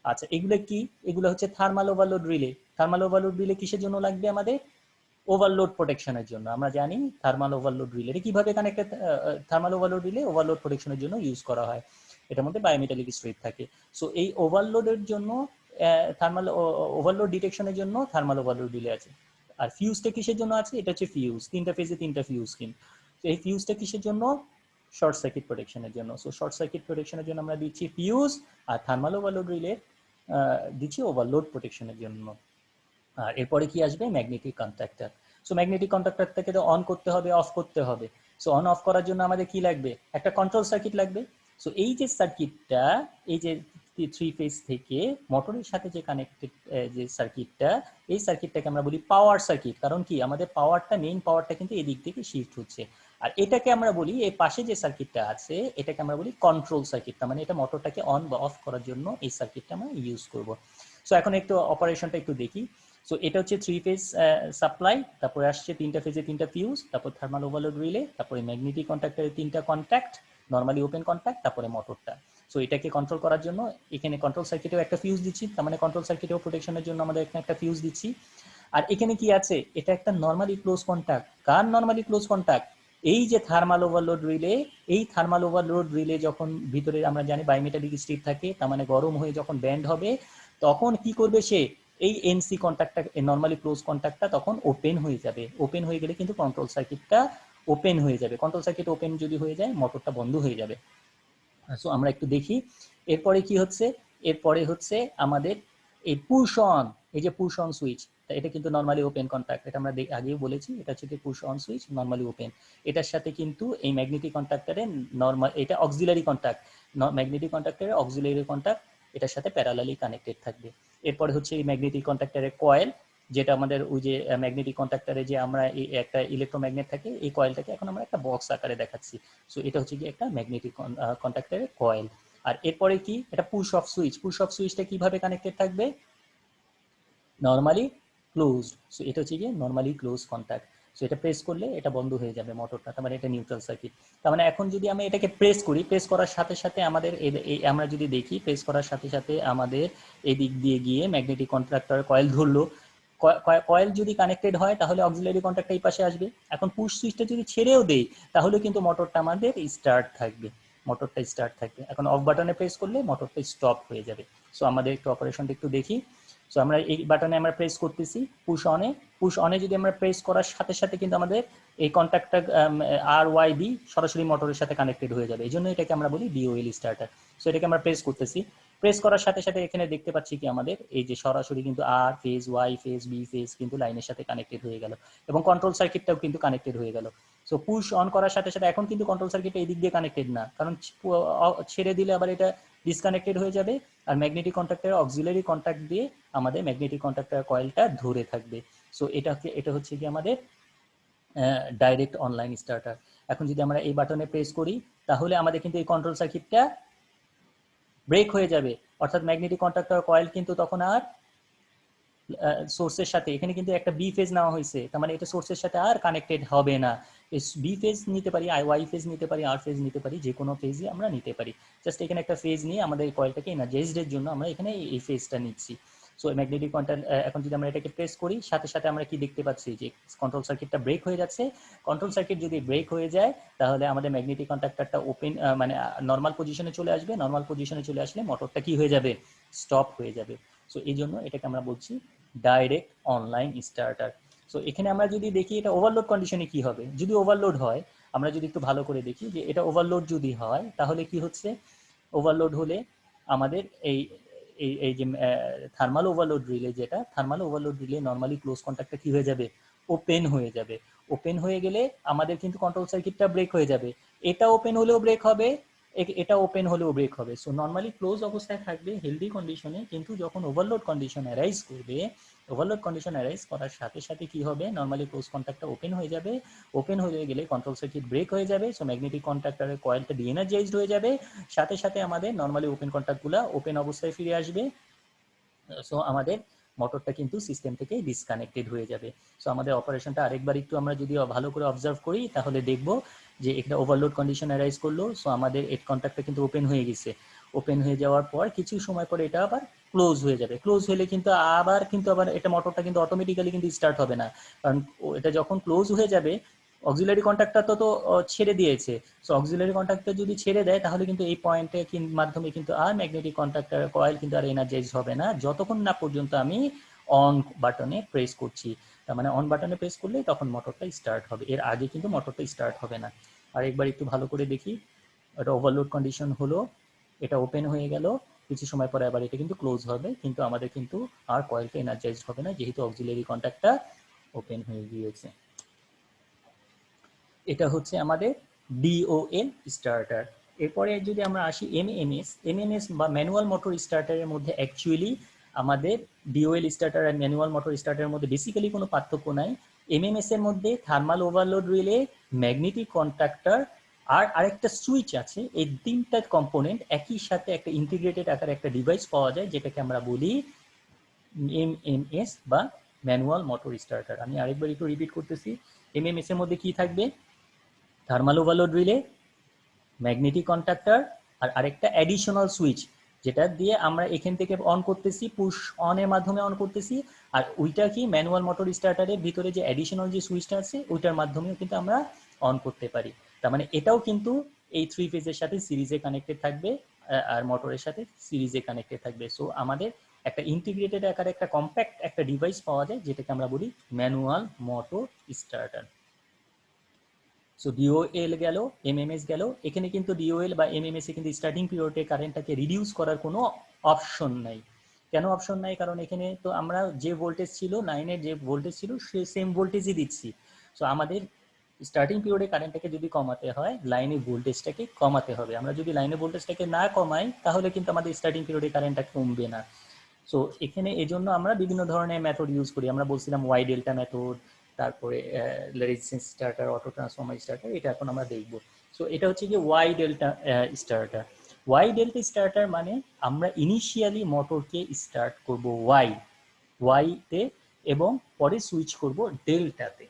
আচ্ছা, এগুলো কি? এগুলো হচ্ছে thermal overload relay. Thermal overload relay কিসের জন্য লাগবে? আমাদের ওভারলোড প্রোটেকশনের জন্য। আমরা জানি থার্মাল ওভারলোড রিলে কিভাবে connected. Thermal overload relay overload প্রোটেকশনের জন্য ইউজ করা হয়। এটার মধ্যে বায়োমেটালিক স্ট্রিপ থাকে। সো এই ওভারলোডের জন্য, থার্মাল ওভারলোড ডিটেকশনের জন্য থার্মাল ওভারলোড রিলে আছে। আর ফিউজটা কিসের জন্য আছে? এটা হচ্ছে ফিউজ, তিনটা ফেজে তিনটা ফিউজ কিন্তু। তো এই ফিউজটা কিসের জন্য? শর্ট সার্কিট প্রোটেকশনের জন্য। সো শর্ট সার্কিট প্রোটেকশনের জন্য আমরা দিচ্ছি ফিউজ, আর থার্মাল ওভারলোড রিলে দিচ্ছি ওভারলোড প্রোটেকশনের জন্য। আর এরপরে কি আসবে? Magnetic contactor. সো ম্যাগনেটিক কন্ট্যাক্টরটাকে তো অন করতে হবে, অফ করতে হবে। সো অন অফ করার জন্য আমাদের কি লাগবে? একটা কন্ট্রোল সার্কিট লাগবে। সো এই যে সার্কিটটা, এই যে 3 ফেজ থেকে মোটরের সাথে যে কানেক্টেড যে সার্কিটটা, এই সার্কিটটাকে আমরা বলি পাওয়ার সার্কিট। কারণ কি, আমাদের মেইন পাওয়ারটা কিন্তু এদিক থেকে শিফট হচ্ছে। আর এটাকে আমরা বলি, এই পাশে যে সার্কিটটা আছে এটাকে আমরা বলি কন্ট্রোল সার্কিট। তার মানে এটা মোটরটাকে অন বা অফ করার জন্য এই সার্কিটটা আমরা ইউজ করব। সো এখন একটু অপারেশনটা একটু দেখি। সো এটা হচ্ছে 3 ফেজ সাপ্লাই, তারপরে আসছে তিনটা ফেজে তিনটা ফিউজ, তারপর থার্মাল ওভারলোড রিলে, তারপরে ম্যাগনেটিক কন্ট্যাক্টরের তিনটা কন্ট্যাক্ট, নরমালি ওপেন কন্ট্যাক্ট, তারপরে মোটরটা। সো এটাকে কন্ট্রোল করার জন্য এখানে কন্ট্রোল সার্কিটেও একটা ফিউজ দিচ্ছি, তার মানে কন্ট্রোল সার্কিটেও প্রোটেকশনের জন্য আমাদের এখানে একটা ফিউজ দিচ্ছি। আর এখানে কি আছে? এটা একটা নরমালি ক্লোজ কন্ট্যাক্ট। কার নরমালি ক্লোজ কন্ট্যাক্ট? এই যে থার্মাল ওভারলোড রিলে। এই থার্মাল ওভারলোড রিলে যখন ভিতরে আমরা জানি বায়োমেটালিক স্ট্রিপ থাকে, তার মানে গরম হয়ে যখন ব্যান্ড হবে তখন কি করবে সে? এই এনসি কন্ট্যাক্টটা, নরমালি ক্লোজ কন্ট্যাক্টটা তখন ওপেন হয়ে যাবে। ওপেন হয়ে গেলে কিন্তু কন্ট্রোল সার্কিটটা ওপেন হয়ে যাবে। কন্ট্রোল সার্কিট ওপেন যদি হয়ে যায় মোটরটা বন্ধ হয়ে যাবে। সো আমরা একটু দেখি এরপরে কি হচ্ছে। এরপরে হচ্ছে আমাদের এই পুশ অন, এই যে পুশ অন সুইচ, এটা কিন্তু নর্মালি ওপেন কন্ট্যাক্ট, এটা আমরা আগেও বলেছি, এটা হচ্ছে কি push on switch normally open. এটার সাথে কিন্তু এই ম্যাগনেটিক কন্ট্যাক্টরে নর্মাল, এটা অক্সিলারি কন্ট্যাক্ট, ম্যাগনেটিক কন্ট্যাক্টরে অক্সিলারি কন্ট্যাক্ট এটার সাথে প্যারালালি কানেক্টেড থাকবে। এরপরে হচ্ছে এই ম্যাগনেটিক কন্ট্যাক্টরের কয়েল, যেটা আমাদের ওই যে ম্যাগনেটিক কন্ট্যাক্টরে যে আমরা একটা ইলেকট্রোম্যাগনেট থাকে, এই কয়েলটাকে এখন আমরা একটা বক্স আকারে দেখাচ্ছি। সো এটা হচ্ছে কি একটা ম্যাগনেটিক কন্ট্যাক্টরের কয়েল। আর এরপরে কি, এটা push off switch. Push of সুইচটা কিভাবে কানেক্টেড থাকবে, নর্মালি ক্লোজড। সো এটা হচ্ছে গিয়ে নর্মালি ক্লোজ কন্ট্যাক্ট। সো এটা প্রেস করলে এটা বন্ধ হয়ে যাবে মোটরটা, তার মানে এটা নিউট্রাল সার্কিট। তার মানে এখন যদি আমি এটাকে প্রেস করি, প্রেস করার সাথে সাথে আমাদের আমরা যদি দেখি, প্রেস করার সাথে সাথে আমাদের এই দিক দিয়ে গিয়ে ম্যাগনেটিক কন্ট্রাক্টর কয়েল ধরলো। কয়েল যদি কানেক্টেড হয় তাহলে অক্সিলারি কন্ট্যাক্ট এই পাশে আসবে। এখন পুশ সুইচটা যদি ছেড়েও দেই তাহলে কিন্তু মোটরটা আমাদের স্টার্ট থাকবে, মোটরটা স্টার্ট থাকবে। এখন অফ বাটনে প্রেস করলে মোটরটা স্টপ হয়ে যাবে। সো আমাদের একটু অপারেশনটা একটু দেখি। সো আমরা এই বাটনে আমরা প্রেস করতেছি পুশ অনে। পুশ অনে যদি আমরা প্রেস করার সাথে সাথে কিন্তু আমাদের এই কন্ট্যাক্টটা আর ওয়াই বি সরাসরি মোটরের সাথে কানেক্টেড হয়ে যাবে, এই জন্য এটাকে আমরা বলি ডিওএল স্টার্টার। সো এটাকে আমরা প্রেস করতেছি, প্রেস করার সাথে সাথে এখানে দেখতে পাচ্ছি কি আমাদের এই যে সরাসরি কিন্তু R phase, Y phase, B phase কিন্তু লাইনের সাথে কানেক্টেড হয়ে গেল, এবং কন্ট্রোল সার্কিটটাও কিন্তু কানেক্টেড হয়ে গেল। সো পুশ অন করার সাথে সাথে এখন কিন্তু কন্ট্রোল সার্কিটটা এই দিক দিয়ে কানেক্টেড না, কারণ ছেড়ে দিলে আবার এটা ডিসকানেক্টেড হয়ে যাবে। আর ম্যাগনেটিক কন্ট্যাক্টরের অক্সিলারি কন্ট্যাক্ট দিয়ে আমাদের ম্যাগনেটিক কন্ট্যাক্টর কয়েলটা ধরে থাকবে। সো এটা হচ্ছে কি আমাদের ডাইরেক্ট অনলাইন স্টার্টার। এখন যদি আমরা এই বাটনে প্রেস করি তাহলে আমাদের কিন্তু এই কন্ট্রোল সার্কিটটা ব্রেক হয়ে যাবে, অর্থাৎ ম্যাগনেটিক কন্ট্যাক্টর কয়েল কিন্তু তখন আর সোর্সের সাথে, এখানে কিন্তু একটা বি ফেজ নেওয়া হয়েছে, তার মানে এটা সোর্সের সাথে আর কানেক্টেড হবে না। বি ফেজ নিতে পারি, ওয়াই ফেজ নিতে পারি, আর ফেজ নিতে পারি, যে কোনো ফেজই আমরা নিতে পারি। জাস্ট এখানে একটা ফেজ নিয়ে আমাদের কয়েলটাকে এনার্জাইজডের জন্য আমরা এখানে এই ফেজটা নিচ্ছি। সো ম্যাগনেটিক কন্ট্যাক্ট, এখন যদি আমরা এটাকে প্রেস করি সাথে সাথে আমরা কি দেখতে পাচ্ছি যে কন্ট্রোল সার্কিটটা ব্রেক হয়ে যাচ্ছে। কন্ট্রোল সার্কিট যদি ব্রেক হয়ে যায় তাহলে আমাদের ম্যাগনেটিক কন্ট্যাক্টরটা ওপেন, মানে নর্মাল পজিশনে চলে আসবে। নর্মাল পজিশনে চলে আসলে মোটরটা কি হয়ে যাবে, স্টপ হয়ে যাবে। সো এই জন্য এটাকে আমরা বলছি ডাইরেক্ট অনলাইন স্টার্টার। সো এখানে আমরা যদি দেখি এটা ওভারলোড কন্ডিশনে কি হবে, যদি ওভারলোড হয়, আমরা যদি একটু ভালো করে দেখি যে এটা ওভারলোড যদি হয় তাহলে কি হচ্ছে, ওভারলোড হলে আমাদের এই এই এই যে থার্মাল ওভারলোড রিলে, যেটা thermal overload relay normally close কন্ট্যাক্টটা কি হয়ে যাবে, ওপেন হয়ে যাবে। ওপেন হয়ে গেলে আমাদের কিন্তু কন্ট্রোল সার্কিটটা ব্রেক হয়ে যাবে, এটা ওপেন হলেও ব্রেক হবে, এটা ওপেন হলেও ব্রেক হবে। সো নর্মালি ক্লোজ অবস্থায় থাকবে হেলদি কন্ডিশনে, কিন্তু যখন ওভারলোড কন্ডিশন অ্যারাইজ করবে, ওভারলোড কন্ডিশন অ্যারাইজ করার সাথে সাথে কি হবে, নর্মালি ক্লোজ কন্ট্যাক্টটা ওপেন হয়ে যাবে। ওপেন হয়ে গেলে কন্ট্রোল সার্কিট ব্রেক হয়ে যাবে। সো ম্যাগনেটিক কন্ট্যাক্টরের কয়েলটা ডিএনার্জাইজড হয়ে যাবে, সাথে সাথে আমাদের নর্মালি ওপেন কন্ট্যাক্টগুলো ওপেন অবস্থায় ফিরে আসবে। সো আমাদের মোটরটা কিন্তু সিস্টেম থেকে ডিসকানেক্টেড হয়ে যাবে। সো আমাদের অপারেশনটা আরেকবার একটু আমরা যদি ভালো করে অবজার্ভ করি তাহলে দেখব যে এটা ওভারলোড কন্ডিশন অ্যারাইজ করলো। সো আমাদের এই কন্ট্যাক্টটা কিন্তু ওপেন হয়ে গেছে। ওপেন হয়ে যাওয়ার পর কিছু সময় পরে এটা আবার ক্লোজ হয়ে যাবে। ক্লোজ হলে কিন্তু আবার এটা মোটরটা কিন্তু অটোমেটিক্যালি কিন্তু স্টার্ট হবে না, কারণ এটা যখন ক্লোজ হয়ে যাবে অক্সিলারি কন্ট্যাক্টটা তো ছেড়ে দিয়েছে। সো অক্সিলারি কন্ট্যাক্টটা যদি ছেড়ে দেয় তাহলে কিন্তু এই পয়েন্টের মাধ্যমে কিন্তু আর ম্যাগনেটিক কন্ট্যাক্টর কয়েল কিন্তু আর এনার্জাইজ হবে না, যতক্ষণ না পর্যন্ত আমি অন বাটনে প্রেস করছি। তার মানে অন বাটনে প্রেস করলেই তখন মোটরটা স্টার্ট হবে, এর আগে কিন্তু মোটরটা স্টার্ট হবে না। আর একবার একটু ভালো করে দেখি, এটা ওভারলোড কন্ডিশন হলো, এটা ওপেন হয়ে গেল, কিছু সময় পরে আবার এটা কিন্তু ক্লোজ হবে, কিন্তু আমাদের কিন্তু আর কয়েলটা এনার্জাইজ হবে না, যেহেতু অক্সিলারি কন্ট্যাক্টটা ওপেন হয়ে গিয়েছে। এটা হচ্ছে আমাদের ডিওএল স্টার্টার। এরপরে যদি আমরা আসি এমএমএস বা ম্যানুয়াল মোটর স্টার্টারের মধ্যে অ্যাকচুয়ালি আমাদের ডিওএল স্টার্টার আর ম্যানুয়াল মোটর স্টার্টারের মধ্যে বেসিক্যালি কোনো পার্থক্য নাই। এমএমএস এর মধ্যে thermal overload relay, magnetic contactor আর আরেকটা সুইচ আছে, এই তিনটা কম্পোনেন্ট একই সাথে একটা ইন্টিগ্রেটেড আকারে একটা ডিভাইস পাওয়া যায়, যেটাকে আমরা বলি এমএমএস বা ম্যানুয়াল মোটর স্টার্টার। আমি আরেকবার একটু রিপিট করতেছি, এমএমএস এর মধ্যে কি থাকবে, thermal overload relay, magnetic contactor আর আরেকটা অ্যাডিশনাল সুইচ, যেটা দিয়ে আমরা এখান থেকে অন করতেছি, পুশ অনের মাধ্যমে অন করতেছি। আর ওইটা কি ম্যানুয়াল মোটর স্টার্টারের ভিতরে যে অ্যাডিশনাল যে সুইচটা আছে ওইটার মাধ্যমেও কিন্তু আমরা অন করতে পারি। তার মানে এটাও কিন্তু এই থ্রি ফেজের সাথে সিরিজে কানেক্টেড থাকবে আর মোটরের সাথে সিরিজে কানেক্টেড থাকবে। সো আমাদের একটা ইন্টিগ্রেটেড আকারে একটা কম্প্যাক্ট একটা ডিভাইস পাওয়া যায়, যেটাকে আমরা বলি ম্যানুয়াল মোটর স্টার্টার। সো ডিওএল গেল, এমএমএস গেল। এখানে কিন্তু ডিওএল বা এমএমএস এ কিন্তু স্টার্টিং পিরিয়ডে কারেন্টটাকে রিডিউস করার কোনো অপশন নাই। কেন অপশন নাই? কারণ এখানে তো আমরা যে ভোল্টেজ ছিল, লাইনের যে ভোল্টেজ ছিল সে সেম ভোল্টেজই দিচ্ছি। সো আমাদের স্টার্টিং পিরিয়ডে কারেন্টটাকে যদি কমাতে হয়, লাইনের ভোল্টেজটাকে কমাতে হবে। আমরা যদি লাইনের ভোল্টেজটাকে না কমাই, তাহলে কিন্তু আমাদের স্টার্টিং পিরিয়ডে কারেন্টটা কমবে না। সো এখানে এই জন্য আমরা বিভিন্ন ধরনের মেথড ইউজ করি। আমরা বলছিলাম ওয়াই ডেল্টা মেথড, তারপরে resistance starter, auto transformer starter, এটা এখন আমরা দেখব। সো এটা হচ্ছে কি Y delta starter. Y delta starter মানে আমরা ইনিশিয়ালি মোটরকে স্টার্ট করব ওয়াইতে এবং পরে সুইচ করব ডেল্টাতে।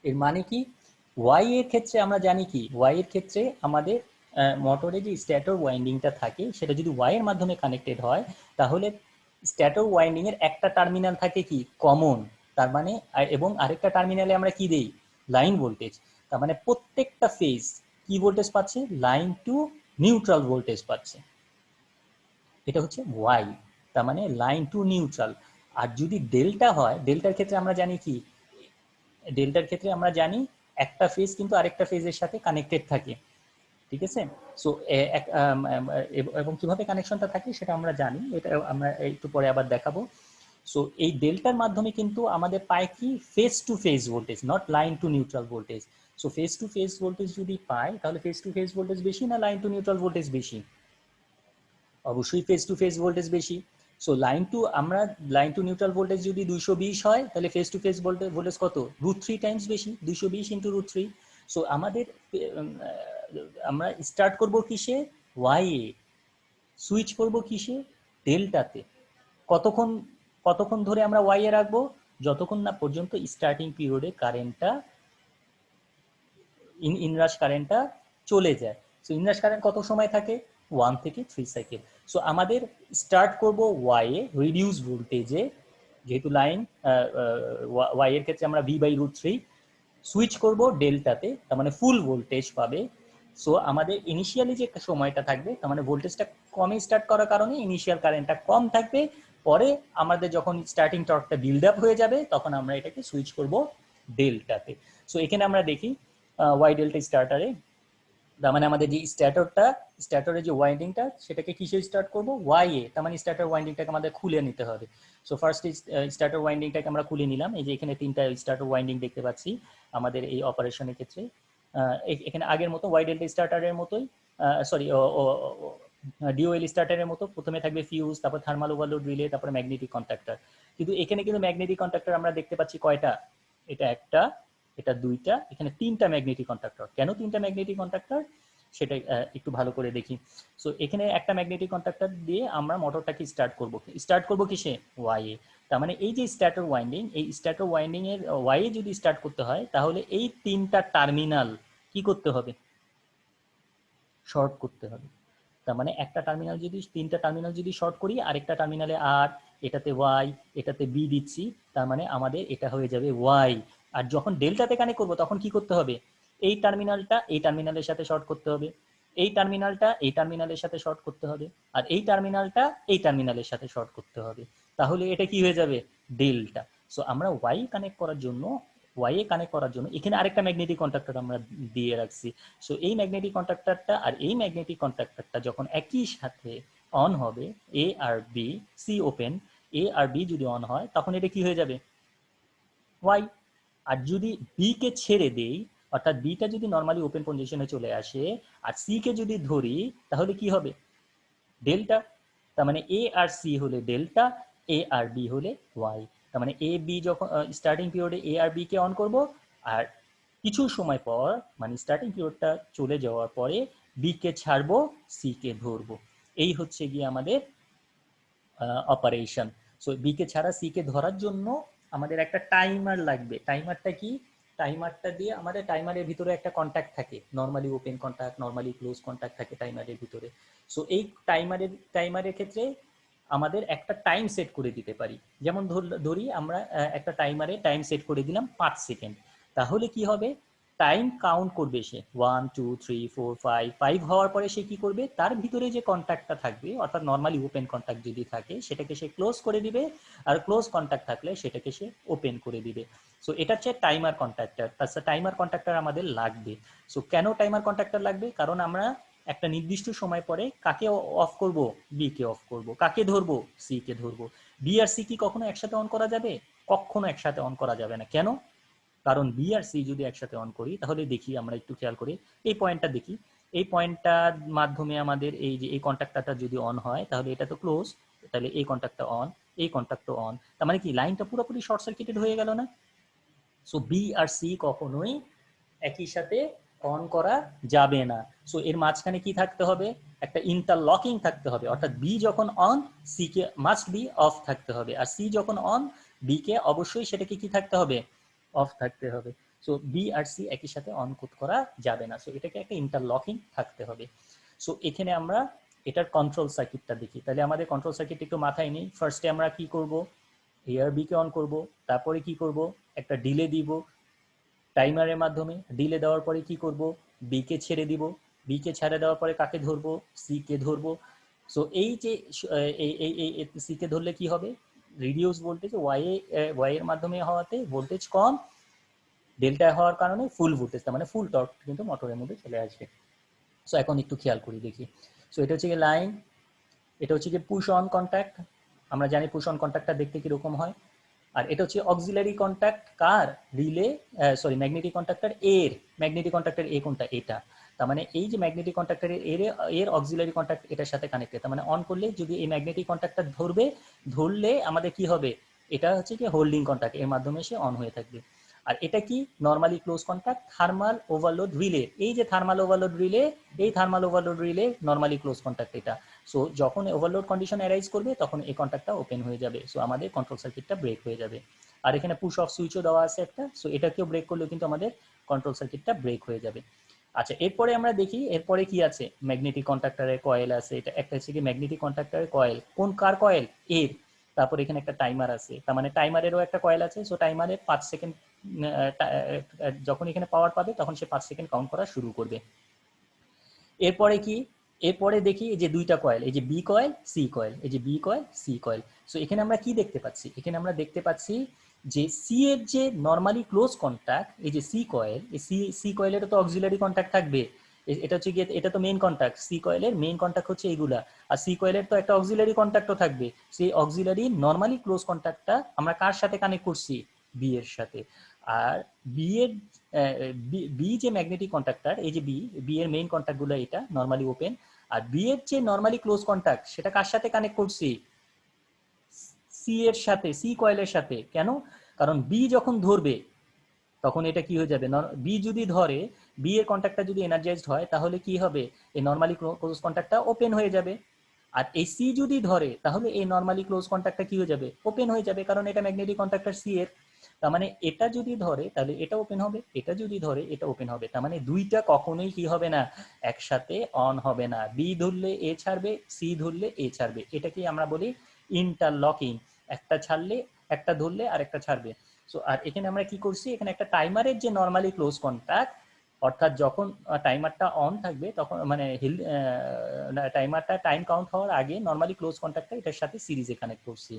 এর মানে কি, ওয়াই এর ক্ষেত্রে আমরা জানি কি, ওয়াই এর ক্ষেত্রে আমাদের মোটরে যে স্ট্যাটর ওয়াইন্ডিংটা থাকে সেটা যদি ওয়াই এর মাধ্যমে কানেক্টেড হয়, তাহলে স্ট্যাটর ওয়াইন্ডিং এর একটা টার্মিনাল থাকে কি কমন, তার মানে এবং আরেকটা টার্মিনালে আমরা কি দেই, লাইন ভোল্টেজ। তার মানে প্রত্যেকটা ফেজ কি ভোল্টেজ পাচ্ছে, লাইন টু নিউট্রাল ভোল্টেজ পাচ্ছে। এটা হচ্ছে ওয়াই, তার মানে লাইন টু নিউট্রাল। আর যদি ডেল্টা হয়, ডেল্টার ক্ষেত্রে আমরা জানি কি, ডেল্টার ক্ষেত্রে আমরা জানি একটা ফেজ কিন্তু আরেকটা ফেজের সাথে কানেক্টেড থাকে, ঠিক আছে? সো এবং কিভাবে কানেকশনটা থাকে সেটা আমরা জানি, এটা আমরা একটু পরে আবার দেখাবো। সো এই ডেল্টার মাধ্যমে কিন্তু আমাদের পায় কি, phase to phase voltage, not line to neutral voltage. So phase to phase voltage যদি পাই, তাহলে ফেজ টু ফেজ ভোল্টেজ বেশি না লাইন টু নিউট্রাল ভোল্টেজ বেশি? অবশ্যই ফেজ টু ফেজ ভোল্টেজ বেশি। সো আমরা লাইন টু নিউট্রাল ভোল্টেজ যদি 220 হয়, তাহলে ফেজ টু ফেজ ভোল্টেজ কত, √3 টাইমস বেশি, 220 ইন্টু √3। সো আমাদের আমরা স্টার্ট করব কিসে, ওয়াই এ, সুইচ করব কিসে, ডেল্টাতে। কতক্ষণ কতক্ষণ ধরে আমরা ওয়াই এ রাখবো, যতক্ষণ না পর্যন্ত স্টার্টিং পিরিয়ডে কারেন্টটা, ইনরাশ কারেন্টটা চলে যায়। সো ইনরাশ কারেন্ট কত সময় থাকে, 1 থেকে 3 সাইকেল। সো আমাদের স্টার্ট করব ওয়াই এ রিডিউস ভোল্টেজে, যেহেতু লাইন ওয়াই এর ক্ষেত্রে আমরা V/√3, সুইচ করব ডেল্টাতে, তার মানে ফুল ভোল্টেজ পাবে। সো আমাদের ইনিশিয়ালি যে সময়টা থাকবে, তার মানে ভোল্টেজটা কমে স্টার্ট করার কারণে ইনিশিয়াল কারেন্টটা কম থাকবে। পরে আমাদের যখন স্টার্টিং টর্কটা বিল্ড আপ হয়ে যাবে, তখন আমরা এটাকে সুইচ করব ডেল্টাতে। সো এখানে আমরা দেখি ওয়াই ডেল্টা স্টার্টারে, তার মানে আমাদের যে স্টার্টারের যে ওয়াইন্ডিংটা, সেটাকে কিসে স্টার্ট করবো, ওয়াই এ। তার মানে স্টার্টার ওয়াইন্ডিংটাকে আমাদের খুলে নিতে হবে। সো ফার্স্ট স্টার্টার ওয়াইন্ডিংটাকে আমরা খুলে নিলাম। এই যে এখানে 3টা স্টার্টার ওয়াইন্ডিং দেখতে পাচ্ছি আমাদের এই অপারেশনের ক্ষেত্রে। এখানে আগের মতো ওয়াই ডেল্টা স্টার্টারের মতোই, সরি, ডিওএল স্টার্টারের মতো প্রথমে থাকবে ফিউজ, তারপর থার্মাল ওভারলোড রিলে, তারপর ম্যাগনেটিক কন্ট্যাক্টর। কিন্তু এখানে কিন্তু ম্যাগনেটিক কন্ট্যাক্টর আমরা দেখতে পাচ্ছি কয়টা, এটা একটা, এটা দুইটা, এখানে 3টা ম্যাগনেটিক কন্ট্যাক্টর। কেন 3টা ম্যাগনেটিক কন্ট্যাক্টর, সেটা একটু ভালো করে দেখি। সো এখানে একটা ম্যাগনেটিক কন্ট্যাক্টর দিয়ে আমরা মোটরটাকে স্টার্ট করব কিসে, ওয়াই এ। তার মানে এই যে স্টার্টার ওয়াইন্ডিং, এই স্টার্টার ওয়াইন্ডিং এর ওয়াই এ যদি স্টার্ট করতে হয়, তাহলে এই 3টা টার্মিনাল কি করতে হবে, শর্ট করতে হবে। তার মানে একটা টার্মিনাল যদি, 3টা টার্মিনাল যদি শর্ট করি, আরেকটা টার্মিনালে আর, এটাতে ওয়াই, এটাতে বি দিচ্ছি, তার মানে আমাদের এটা হয়ে যাবে ওয়াই। আর যখন ডেল্টাতে কানেক্ট করবো, তখন কি করতে হবে, এই টার্মিনালটা এই টার্মিনালের সাথে শর্ট করতে হবে, এই টার্মিনালটা এই টার্মিনালের সাথে শর্ট করতে হবে, আর এই টার্মিনালটা এই টার্মিনালের সাথে শর্ট করতে হবে। তাহলে এটা কি হয়ে যাবে, ডেল্টা। সো আমরা ওয়াই কানেক্ট করার জন্য, ওয়াই এ কানেক্ট করার জন্য এখানে আরেকটা ম্যাগনেটিক কন্ট্যাক্টর আমরা দিয়ে রাখছি। সো এই ম্যাগনেটিক কন্ট্যাক্টরটা আর এই ম্যাগনেটিক কন্ট্যাক্টরটা যখন একই সাথে অন হবে, এ আর বি, সি ওপেন, এ আর বি যদি অন হয়, তখন এটা কি হয়ে যাবে, ওয়াই। আর যদি বি কে ছেড়ে দেই, অর্থাৎ বিটা যদি নর্মালি ওপেন পজিশনে চলে আসে, আর সি কে যদি ধরি, তাহলে কি হবে, ডেল্টা। তার মানে এ আর সি হলে ডেল্টা, এ আর বি হলে ওয়াই। তার মানে এ বি যখন স্টার্টিং পিরিয়ডে এ আর বি কে অন করব, আর কিছু সময় পর মানে স্টার্টিং পিরিয়ডটা চলে যাওয়ার পরে বি কে ছাড়বো, সি কে ধরবো। এই হচ্ছে গিয়ে আমাদের অপারেশন। সো বি কে ছাড়া সি কে ধরার জন্য আমাদের একটা টাইমার লাগবে। টাইমারটা কি, টাইমারটা দিয়ে আমাদের টাইমারের ভিতরে একটা কন্ট্যাক্ট থাকে, normally open contact, normally close contact থাকে টাইমারের ভিতরে। সো এই টাইমারের ক্ষেত্রে আমাদের একটা টাইম সেট করে দিতে পারি। যেমন ধরি আমরা একটা টাইমারে টাইম সেট করে দিলাম 5 সেকেন্ড। তাহলে কি হবে, টাইম কাউন্ট করবে সে 1 2 3 4 5, 5 হওয়ার পরে সে কি করবে, তার ভিতরে যে কন্ট্যাক্টটা থাকবে, অর্থাৎ নর্মালি ওপেন কন্ট্যাক্ট যদি থাকে, সেটাকে সে ক্লোজ করে দিবে, আর ক্লোজ কন্ট্যাক্ট থাকলে সেটাকে সে ওপেন করে দিবে। সো এটা হচ্ছে টাইমার কন্ট্যাক্টর। তাছাড়া টাইমার কন্ট্যাক্টর আমাদের লাগবে। সো কেন টাইমার কন্ট্যাক্টর লাগবে, কারণ আমরা একটা নির্দিষ্ট সময় পরে কাকে অফ করব, বি কে অফ করব, কাকে ধরবো, সি কে ধরবো। বি আর সি কি কখনো একসাথে অন করা যাবে? কখনো একসাথে অন করা যাবে না। কেন? কারণ বি আর সি যদি একসাথে অন করি তাহলে দেখি, আমরা একটু খেয়াল করি এই পয়েন্টটা দেখি, এই পয়েন্টটার মাধ্যমে আমাদের এই যে এই কন্ট্যাক্টটা যদি অন হয় তাহলে এটা তো ক্লোজ, তাহলে এই কন্ট্যাক্টটা অন, এই কন্ট্যাক্টটা অন, তার মানে কি লাইনটা পুরোপুরি শর্ট সার্কিটেড হয়ে গেল না? সো বি আর সি কখনোই একই সাথে অন করা যাবে না। সো এর মাঝখানে কি থাকতে হবে? একটা ইন্টারলকিং থাকতে হবে, অর্থাৎ বি যখন অন সি কে মাস্ট বি অফ থাকতে হবে, আর সি যখন অন বি কে অবশ্যই সেটাকে কি থাকতে হবে? অফ থাকতে হবে। সো বি আর সি একই সাথে অন করা যাবে না, সো এটাকে একটা ইন্টারলকিং থাকতে হবে। সো এখানে আমরা এটার কন্ট্রোল সার্কিটটা দেখি, তাহলে আমাদের কন্ট্রোল সার্কিট একটু মাথায় নেই। ফার্স্টে আমরা কি করব? এ আর বি কে অন করব, তারপরে কি করব? একটা ডিলে দিব টাইমারের মাধ্যমে, ডিলে দেওয়ার পরে কি করব? বি কে ছেড়ে দিব, বি কে ছেড়ে দেওয়ার পরে কাকে ধরবো? সি কে ধরবো। সো এই যে সি কে ধরলে কি হবে? রিডিউস ভোল্টেজ ওয়াই এর মাধ্যমে হওয়াতে ভোল্টেজ কম, ডেল্টা হওয়ার কারণে ফুল ভোল্টেজ, তার মানে ফুল টর্ক কিন্তু মোটরের মধ্যে চলে আসবে। সো এখন একটু খেয়াল করি দেখি। সো এটা হচ্ছে গিয়ে লাইন, এটা হচ্ছে গিয়ে পুশ অন কন্ট্যাক্ট, আমরা জানি পুশ অন কন্ট্যাক্টটা দেখতে কিরকম হয়। আর এটা হচ্ছে অক্সিলারি কন্ট্যাক্ট কার? রিলে, সরি ম্যাগনেটিক কন্ট্যাক্টর এর, ম্যাগনেটিক কন্ট্যাক্টর এ কোনটা? এটা। তার মানে এই যে ম্যাগনেটিক কন্ট্যাক্টরের এর অক্সিলারি কন্ট্যাক্ট এটার সাথে কানেক্টেড, তার মানে অন করলে যদি এই ম্যাগনেটিক কন্ট্যাক্টটা ধরবে, ধরলে আমাদের কি হবে? এটা হচ্ছে কি হোল্ডিং কন্ট্যাক্ট, এর মাধ্যমে সে অন হয়ে থাকবে। আর এটা কি? Normally close contact thermal overload relay, এই যে থার্মাল ওভারলোড রিলে, এই thermal overload relay normally close contact এটা। সো যখন ওভারলোড কন্ডিশন অ্যারাইজ করবে তখন এই কন্ট্যাক্টটা ওপেন হয়ে যাবে, সো আমাদের কন্ট্রোল সার্কিটটা ব্রেক হয়ে যাবে। আর এখানে পুশ অফ সুইচও দেওয়া আছে একটা, সো এটাকেও ব্রেক করলেও কিন্তু আমাদের কন্ট্রোল সার্কিটটা ব্রেক হয়ে যাবে। আচ্ছা, এরপরে আমরা দেখি এরপরে কি আছে। ম্যাগনেটিক কন্ট্যাক্টরের কয়েল আছে, এটা একটা হচ্ছে কি ম্যাগনেটিক কন্ট্যাক্টরের কয়েল, কোন কার কয়েল? এর। তারপর এখানে একটা টাইমার আছে, তার মানে টাইমারেরও একটা কয়েল আছে। সো টাইমারের 5 সেকেন্ড যখন এখানে পাওয়ার পাবে তখন সে 5 সেকেন্ড কাউন্ট করা শুরু করবে। এরপরে কি? এরপরে দেখি এই যে দুইটা কয়েল, এই যে বি কয়েল সি কয়েল, এই যে B coil C coil. So এখানে আমরা কি দেখতে পাচ্ছি? এখানে আমরা দেখতে পাচ্ছি যে সি এর যে নর্মালি ক্লোজ কন্ট্যাক্ট, এই যে সি কয়েল, এই সি কয়েলের তো অক্সিলারি কন্ট্যাক্ট থাকবে, এটা হচ্ছে গিয়ে এটা তো মেইন কন্ট্যাক্ট, সি কয়েলের মেইন কন্ট্যাক্ট হচ্ছে এইগুলা। আর সি কয়েলের তো একটা অক্সিলারি কন্ট্যাক্টও থাকবে, সেই অক্সিলারি নর্মালি ক্লোজ কন্ট্যাক্টটা আমরা কার সাথে কানেক্ট করছি? বি এর সাথে। আর বি এর বি যে ম্যাগনেটিক কন্ট্যাক্টর, এই যে বি, বি এর মেইন কন্ট্যাক্ট গুলো এটা নর্মালি ওপেন। আর বি এর যে নর্মালি ক্লোজ কন্ট্যাক্ট সেটা কার সাথে কানেক্ট করছি? সি এর সাথে, সি কয়েলের সাথে। কেন? কারণ বি যখন ধরবে তখন এটা কি হয়ে যাবে? বি যদি ধরে, বি এর কন্ট্যাক্টটা যদি এনার্জাইজড হয় তাহলে কি হবে? এই নর্মালি ক্লোজ কন্ট্যাক্টটা ওপেন হয়ে যাবে। আর এই সি যদি ধরে তাহলে এই নর্মালি ক্লোজ কন্ট্যাক্টটা কি হয়ে যাবে? ওপেন হয়ে যাবে, কারণ এটা ম্যাগনেটিক কন্ট্যাক্টর সি এর। তার মানে এটা যদি ধরে তাহলে এটা ওপেন হবে, এটা যদি ধরে এটা ওপেন হবে। তার মানে দুইটা কখনোই কি হবে না? একসাথে অন হবে না। বি ধরলে এ ছাড়বে, সি ধরলে এ ছাড়বে, এটাকেই আমরা বলি ইন্টারলকিং। একটা ছাড়লে, একটা ধরলে আর একটা ছাড়বে। সো আর এখানে আমরা কি করছি? এখানে একটা টাইমারের যে নর্মালি ক্লোজ কন্ট্যাক্ট, অর্থাৎ যখন টাইমারটা অন থাকবে তখন মানে টাইমারটা টাইম কাউন্ট হওয়ার আগে নর্মালি ক্লোজ কন্ট্যাক্টটা এটার সাথে সিরিজে কানেক্ট করছি,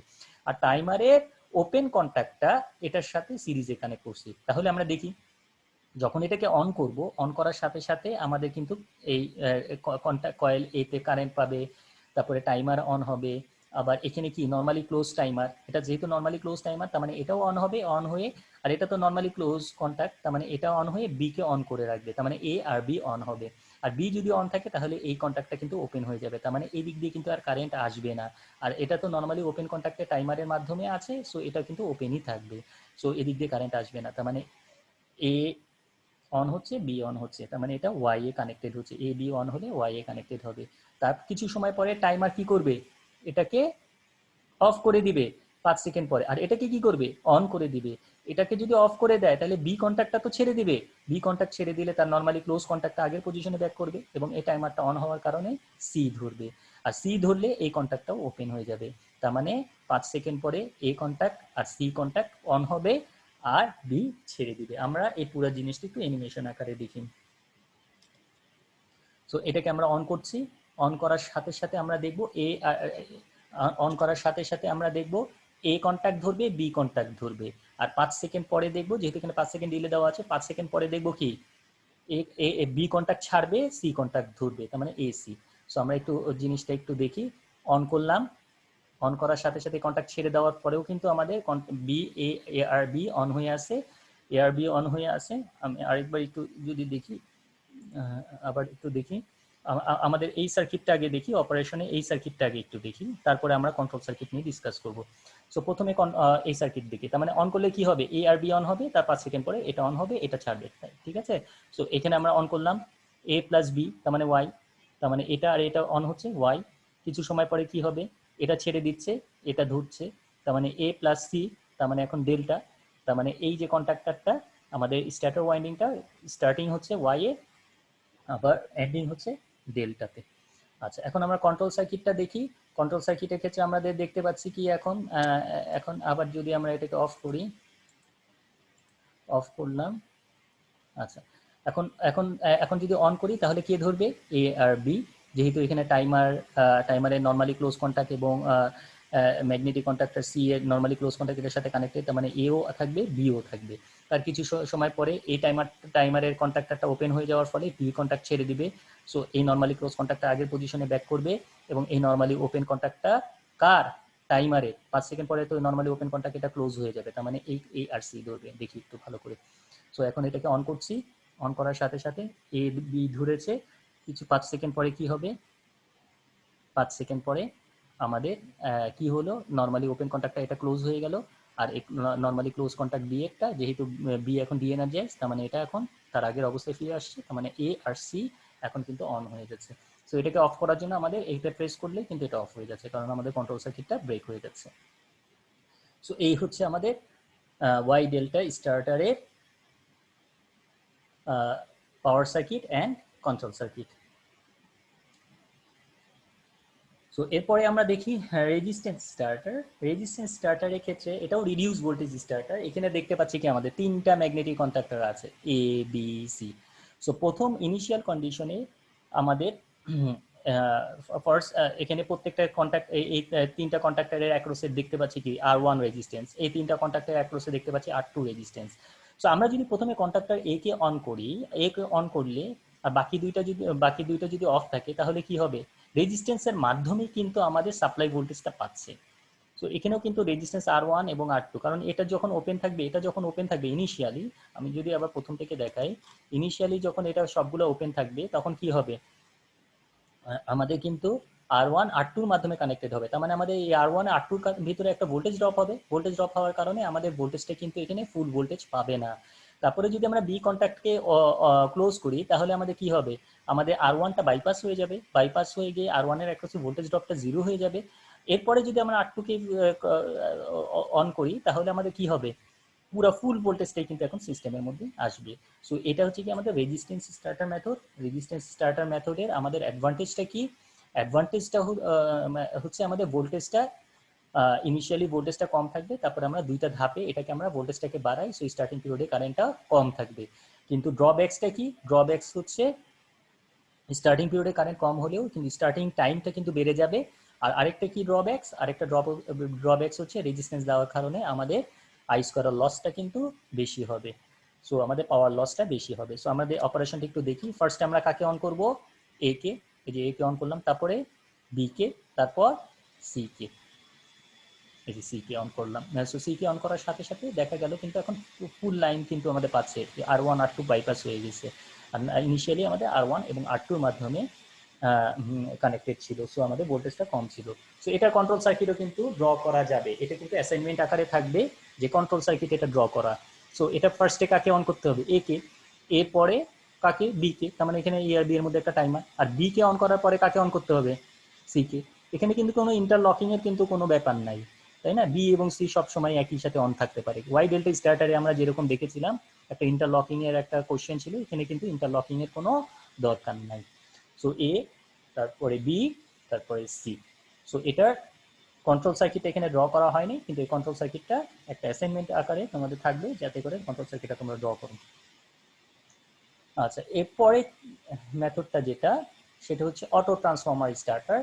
আর টাইমারের ওপেন কন্ট্যাক্টটা এটার সাথে সিরিজে কানেক্ট করছি। তাহলে আমরা দেখি যখন এটাকে অন করব, অন করার সাথে সাথে আমাদের কিন্তু এই কন্ট্যাক্ট কয়েল এতে কারেন্ট পাবে, তারপরে টাইমার অন হবে। আবার এখানে কি নর্মালি ক্লোজ টাইমার, এটা যেহেতু নর্মালি ক্লোজ টাইমার তার মানে এটাও অন হবে, অন হয়ে, আর এটা তো নর্মালি ক্লোজ কন্ট্যাক্ট তার মানে এটা অন হয়ে বি কে অন করে রাখবে, তার মানে এ আর বি অন হবে। আর বি যদি অন থাকে তাহলে এই কন্ট্যাক্টটা কিন্তু ওপেন হয়ে যাবে, তার মানে এই দিক দিয়ে কিন্তু আর কারেন্ট আসবে না। আর এটা তো নর্মালি ওপেন কন্ট্যাক্টে টাইমারের মাধ্যমে আছে, সো এটা কিন্তু ওপেনই থাকবে, সো এদিক দিয়ে কারেন্ট আসবে না। তার মানে এ অন হচ্ছে, বি অন হচ্ছে, তার মানে এটা ওয়াই এ কানেক্টেড হচ্ছে, এ বি অন হলে ওয়াই এ কানেক্টেড হবে। তার কিছু সময় পরে টাইমার কি করবে? এটাকে অফ করে দিবে 5 সেকেন্ড পরে, আর এটাকে কি করবে? অন করে দিবে। এটাকে যদি অফ করে দেয় তাহলে বি কন্ট্যাক্টটা তো ছেড়ে দিবে, বি কন্ট্যাক্ট ছেড়ে দিলে তার নর্মালি ক্লোজ কন্ট্যাক্টটা আগের পজিশনে ব্যাক করবে এবং এই টাইমারটা অন হওয়ার কারণে সি ধরবে, আর সি ধরলে এই কন্ট্যাক্টটাও ওপেন হয়ে যাবে। তার মানে 5 সেকেন্ড পরে এ কন্ট্যাক্ট আর সি কন্ট্যাক্ট অন হবে আর বি ছেড়ে দিবে। আমরা এই পুরো জিনিসটা একটু অ্যানিমেশন আকারে দেখি। সো এটাকে আমরা অন করছি, অন করার সাথে সাথে আমরা দেখব এ, অন করার সাথে সাথে আমরা দেখব এ কন্ট্যাক্ট ধরবে, বি কন্ট্যাক্ট ধরবে। আর 5 সেকেন্ড পরে দেখবো, যেহেতু এখানে 5 সেকেন্ড ডিলে দেওয়া আছে, 5 সেকেন্ড পরে দেখবো কি বি কন্ট্যাক্ট ছাড়বে, সি কন্ট্যাক্ট ধরবে, তার মানে এসি। সো আমরা একটু জিনিসটা একটু দেখি। অন করলাম, অন করার সাথে সাথে কন্ট্যাক্ট ছেড়ে দেওয়ার পরেও কিন্তু আমাদের বি এ আর বি অন হয়ে আছে, এ আর বি অন হয়ে আছে। আমি আরেকবার একটু যদি দেখি, আবার একটু দেখি, আমাদের এই সার্কিটটা আগে দেখি, অপারেশনে এই সার্কিটটা আগে একটু দেখি, তারপরে আমরা কন্ট্রোল সার্কিট নিয়ে ডিসকাস করব। সো প্রথমে এই সার্কিট দেখি, তার মানে অন করলে কি হবে, এ আর বি অন হবে, তার 5 সেকেন্ড পরে এটা অন হবে, এটা ছাড়বে, ঠিক আছে। সো এখানে আমরা অন করলাম এ প্লাস বি, তার মানে ওয়াই, তার মানে এটা আর এটা অন হচ্ছে ওয়াই। কিছু সময় পরে কি হবে, এটা ছেড়ে দিচ্ছে, এটা ধরছে, তার মানে এ প্লাস সি, তার মানে এখন ডেল্টা, তার মানে এই যে কন্ট্যাক্টরটা আমাদের স্টার্টার ওয়াইন্ডিংটা স্টার্টিং হচ্ছে ওয়াই এ, আবার এন্ডিং হচ্ছে ডেল্টাতে। আচ্ছা, এখন আমরা কন্ট্রোল সার্কিটটা দেখি। কন্ট্রোল সার্কিটের ক্ষেত্রে আমাদের দেখতে পাচ্ছি কি, এখন এখন আবার যদি আমরা এটাকে অফ করি, অফ করলাম। আচ্ছা, এখন এখন এখন যদি অন করি তাহলে কে ধরবে, এ আর বি, যেহেতু এখানে টাইমারের নর্মালি ক্লোজ কন্ট্যাক্ট এবং ম্যাগনেটিক কন্ট্যাক্টর সি এর নর্মালি ক্লোজ কন্ট্যাক্ট এর সাথে কানেক্টেড, তার মানে এও থাকবে বিও থাকবে। তার কিছু সময় পরে এই টাইমারের কন্ট্যাক্টরটা ওপেন হয়ে যাওয়ার ফলে বি কন্ট্যাক্ট ছেড়ে দিবে। সো এই নর্মালি ক্লোজ কন্ট্যাক্টটা আগের পজিশনে ব্যাক করবে এবং এই নর্মালি ওপেন কন্ট্যাক্টটা কার, টাইমারে 5 সেকেন্ড পরে তো নর্মালি ওপেন কন্ট্যাক্ট এটা ক্লোজ হয়ে যাবে, তার মানে এই এ আর সি ধরবে। দেখি একটু ভালো করে। সো এখন এটাকে অন করছি, অন করার সাথে সাথে এ বি ধরেছে, কিছু 5 সেকেন্ড পরে কি হবে, 5 সেকেন্ড পরে আমাদের কি হলো, নর্মালি ওপেন কন্ট্যাক্টটা এটা ক্লোজ হয়ে গেল, আর নর্মালি ক্লোজ কন্ট্যাক্ট বি একটা, যেহেতু বি এখন ডি এনার্জাইজ, তার মানে এটা এখন তার আগের অবস্থায় ফিরে আসছে, তার মানে এ আর সি এখন কিন্তু অন হয়ে যাচ্ছে। সো এটাকে অফ করার জন্য আমাদের এইটা প্রেস করলে কিন্তু এটা অফ হয়ে যাচ্ছে, কারণ আমাদের কন্ট্রোল সার্কিটটা ব্রেক হয়ে যাচ্ছে। সো এই হচ্ছে আমাদের ওয়াই ডেল্টা স্টার্টারের power circuit and control circuit. So এরপরে আমরা দেখি রেজিস্ট্যান্স স্টার্টার। রেজিস্ট্যান্স স্টার্টারের ক্ষেত্রে এটাও রিডিউস ভোল্টেজ স্টার্টার। এখানে দেখতে পাচ্ছি কি আমাদের তিনটা ম্যাগনেটিক কন্ট্যাক্টর আছে, এ বি সি। সো প্রথম ইনিশিয়াল কন্ডিশনে আমাদের ফার্স্ট এখানে প্রত্যেকটা কন্ট্যাক্ট, এই তিনটা কন্ট্যাক্টরের অ্যাক্রসে দেখতে পাচ্ছি কি আর ওয়ান রেজিস্ট্যান্স, এই তিনটা কন্ট্যাক্টরের অ্যাক্রসে দেখতে পাচ্ছি আর টু রেজিস্ট্যান্স। সো আমরা যদি প্রথমে কন্ট্যাক্টর এ কে অন করি, এ কে অন করলে আর বাকি দুইটা যদি অফ থাকে তাহলে কি হবে, রেজিস্ট্যান্সের মাধ্যমে কিন্তু আমাদের সাপ্লাই ভোল্টেজটা পাচ্ছে। সো এখানেও কিন্তু রেজিস্ট্যান্স আর ওয়ান এবং আর টু, কারণ এটা যখন ওপেন থাকবে ইনিশিয়ালি, আমি যদি আবার প্রথম থেকে দেখাই, ইনিশিয়ালি যখন এটা সবগুলো ওপেন থাকবে তখন কি হবে, আমাদের কিন্তু আর ওয়ান আর টুর মাধ্যমে কানেক্টেড হবে, তার মানে আমাদের এই আর ওয়ান আর টুর ভিতরে একটা ভোল্টেজ ড্রপ হবে। ভোল্টেজ ড্রপ হওয়ার কারণে আমাদের ভোল্টেজটা কিন্তু এখানে ফুল ভোল্টেজ পাবে না। তারপরে যদি আমরা বি কন্ট্যাক্টকে ক্লোজ করি তাহলে আমাদের কি হবে, আমাদের আর ওয়ানটা বাইপাস হয়ে যাবে, বাইপাস হয়ে গিয়ে আর ওয়ানের অ্যাক্রসে ভোল্টেজ ড্রপটা জিরো হয়ে যাবে। এরপরে যদি আমরা আর টুকে অন করি তাহলে আমাদের কি হবে, পুরো ফুল ভোল্টেজটাই কিন্তু এখন সিস্টেমের মধ্যে আসবে। সো এটা হচ্ছে কি আমাদের resistance starter method. Resistance starter মেথডের আমাদের অ্যাডভান্টেজটা কি, অ্যাডভান্টেজটা হচ্ছে আমাদের ভোল্টেজটা ইনিশিয়ালি ভোল্টেজটা কম থাকবে, তারপরে আমরা দুইটা ধাপে এটাকে আমরা ভোল্টেজটাকে বাড়াই, সো স্টার্টিং পিরিয়ডে কারেন্টটা কম থাকবে। কিন্তু ড্রব্যাকসটা কি, ড্রব্যাকস হচ্ছে স্টার্টিং পিরিয়ডে কারেন্ট কম হলেও কিন্তু স্টার্টিং টাইমটা কিন্তু বেড়ে যাবে। আর আরেকটা কি ড্রব্যাকস, আরেকটা ড্রব্যাকস হচ্ছে রেজিস্ট্যান্স দেওয়ার কারণে আমাদের আই স্কোয়ারের লসটা কিন্তু বেশি হবে। সো আমাদের পাওয়ার লসটা বেশি হবে। সো আমাদের অপারেশনটা একটু দেখি। ফার্স্টে আমরা কাকে অন করব, এ কে, এই যে এ কে অন করলাম, তারপরে বি কে, তারপর সি কে, এই যে সি কে অন করলাম। সো সি কে অন করার সাথে সাথে দেখা গেল কিন্তু এখন ফুল লাইন কিন্তু আমাদের পাচ্ছে, আর ওয়ান আর টু বাইপাস হয়ে গেছে। আর ইনিশিয়ালি আমাদের আর ওয়ান এবং আর টুর মাধ্যমে কানেক্টেড ছিল, সো আমাদের ভোল্টেজটা কম ছিল। সো এটা কন্ট্রোল সার্কিটও কিন্তু ড্র করা যাবে, এটা কিন্তু অ্যাসাইনমেন্ট আকারে থাকবে যে কন্ট্রোল সার্কিট এটা ড্র করা। সো এটা ফার্স্টে কাকে অন করতে হবে, এ কে, এরপরে কাকে, বি কে, তার মানে এখানে এ আর বি এর মধ্যে একটা টাইমার, আর বি কে অন করার পরে কাকে অন করতে হবে, সি কে। এখানে কিন্তু কোনো ইন্টারলকিং এর কিন্তু কোনো ব্যাপার নাই, তাই না, বি এবং সি সবসময় একই সাথে অন থাকতে পারে। ওয়াই ডেল্টা স্টার্টারে আমরা যেরকম দেখেছিলাম একটা ইন্টারলকিং এর একটা কোশ্চেন ছিল, এখানে কিন্তু ইন্টারলকিং এর কোনো দরকার নাই। সো এ, তারপরে বি, তারপরে সি। সো এটার কন্ট্রোল সার্কিট এখানে ড্র করা হয়নি, কিন্তু এই কন্ট্রোল সার্কিটটা একটা অ্যাসাইনমেন্ট আকারে তোমাদের থাকবে যাতে করে কন্ট্রোল সার্কিটটা তোমরা ড্র করো। আচ্ছা, এরপরে মেথডটা যেটা, সেটা হচ্ছে অটো ট্রান্সফর্মার স্টার্টার।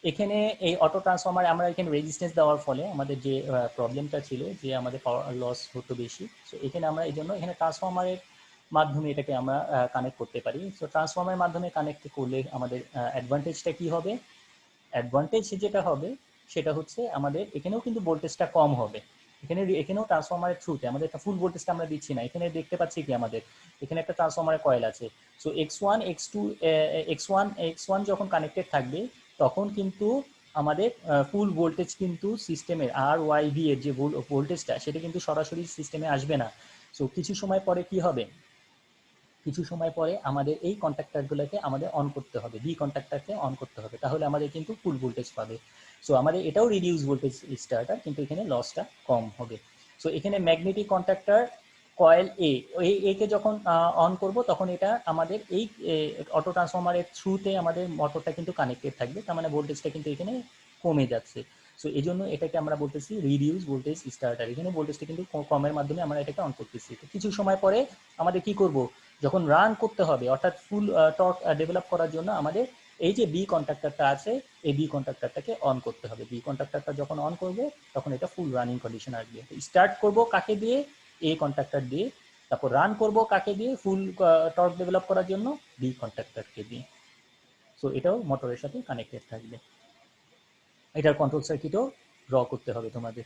এখানে এই অটো ট্রান্সফর্মার আমরা এখানে রেজিস্ট্যান্স দেওয়ার ফলে আমাদের যে প্রবলেমটা ছিল যে আমাদের পাওয়ার লস হতো বেশি, সো এখানে আমরা এই জন্য এখানে ট্রান্সফর্মারের মাধ্যমে এটাকে আমরা কানেক্ট করতে পারি। সো ট্রান্সফর্মারের মাধ্যমে কানেক্ট করলে আমাদের অ্যাডভান্টেজটা কি হবে? অ্যাডভান্টেজ যেটা হবে সেটা হচ্ছে আমাদের এখানেও কিন্তু ভোল্টেজটা কম হবে। এখানেও ট্রান্সফরমারের থ্রুতে আমাদের একটা ফুল ভোল্টেজটা আমরা দিচ্ছি না। এখানে দেখতে পাচ্ছি কি আমাদের এখানে একটা ট্রান্সফরমারের কয়েল আছে। সো x1 x2 x1 যখন কানেক্টেড থাকবে তখন কিন্তু আমাদের ফুল ভোল্টেজ কিন্তু সিস্টেমের আর ওয়াই ভি এর যে ভোল্টেজটা সেটা কিন্তু সরাসরি সিস্টেমে আসবে না। সো কিছু সময় পরে কি হবে, কিছু সময় পরে আমাদের এই কন্ট্যাক্টরগুলোকে আমাদের অন করতে হবে, বি কন্ট্যাক্টরকে অন করতে হবে, তাহলে আমাদের কিন্তু ফুল ভোল্টেজ পাবে। সো আমাদের এটাও রিডিউস ভোল্টেজ স্টার্টার, কিন্তু এখানে লসটা কম হবে। সো এখানে ম্যাগনেটিক কন্ট্যাক্টর কয়েল এ কে যখন অন করব তখন এটা আমাদের এই অটো ট্রান্সফরমারের থ্রুতে আমাদের মোটরটা কিন্তু কানেক্টেড থাকবে, তার মানে ভোল্টেজটা কিন্তু এখানে কমে যাচ্ছে। সো এই জন্য এটাকে আমরা বলতেছি রিডিউস ভোল্টেজ স্টার্টার। এখানে ভোল্টেজটা কিন্তু কমের মাধ্যমে আমরা এটাকে অন করতেছি। তো কিছু সময় পরে আমাদের কি করব, যখন রান করতে হবে অর্থাৎ ফুল টর্ক ডেভেলপ করার জন্য আমাদের এই যে বি কন্ট্রাক্টরটা আছে এই বি কন্ট্রাক্টরটাকে অন করতে হবে। বি কন্ট্রাক্টরটা যখন অন করবে তখন এটা ফুল রানিং কন্ডিশন আসবে। স্টার্ট করব কাকে দিয়ে? এ কন্ট্রাক্টর দিয়ে। তারপর রান করব কাকে দিয়ে? ফুল টর্ক ডেভেলপ করার জন্য বি কন্ট্রাক্টরকে দিয়ে। সো এটাও মোটরের সাথে কানেক্টেড থাকবে। এটার কন্ট্রোল সার্কিটও ড্র করতে হবে তোমাদের।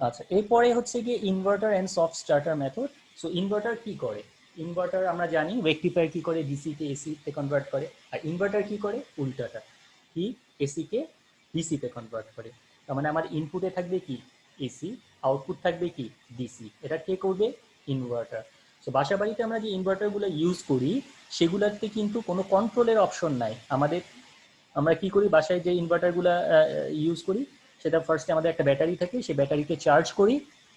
আচ্ছা, এরপরে হচ্ছে গিয়ে inverter and soft starter method. So inverter কি করে? ইনভার্টার আমরা জানি রেকটিফায়ার কি করে, ডিসি কে এসি তে কনভার্ট করে। আর ইনভার্টার কি করে? উল্টাটা, কি এসি কে ডিসি তে কনভার্ট করে। তার মানে আমার ইনপুটে থাকবে কি এসি, আউটপুট থাকবে কি ডিসি। এটা কে করবে? ইনভার্টার। সো বাসা বাড়িতে আমরা যে ইনভার্টারগুলো ইউজ করি সেগুলোতে কিন্তু কোনো কন্ট্রোলের অপশন নাই আমাদের। আমরা কি করি বাসায় যে ইনভার্টারগুলো ইউজ করি সেটা ফার্স্টে আমাদের একটা ব্যাটারি থাকে, সেই ব্যাটারিকে চার্জ করি,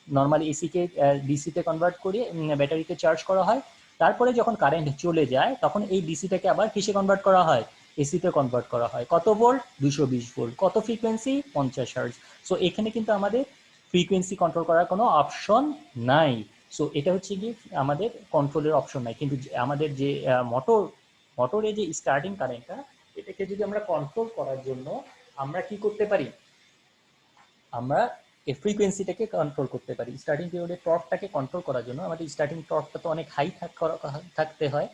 নর্মালি এসিকে ডিসিতে কনভার্ট করি, ব্যাটারিতে চার্জ করা হয়। তারপরে যখন কারেন্ট চলে যায় তখন এই ডিসিটাকে আবার কিসে কনভার্ট করা হয়? এসিতে কনভার্ট করা হয়। কত ভোল্ট? 220 ভোল্ট। কত ফ্রিকোয়েন্সি? 50 হার্জ। সো এখানে কিন্তু আমাদের ফ্রিকোয়েন্সি কন্ট্রোল করার কোনো অপশন নাই। সো এটা হচ্ছে কি আমাদের কন্ট্রোলের অপশন নাই। কিন্তু আমাদের যে মোটরে যে স্টার্টিং কারেন্টটা এটাকে যদি আমরা কন্ট্রোল করার জন্য আমরা কি করতে পারি, আমরা এই ফ্রিকোয়েন্সিটাকে কন্ট্রোল করতে পারি। স্টার্টিং পিরিয়ডে টর্কটাকে কন্ট্রোল করার জন্য আমাদের স্টার্টিং টর্কটা তো অনেক হাই থাকতে হয়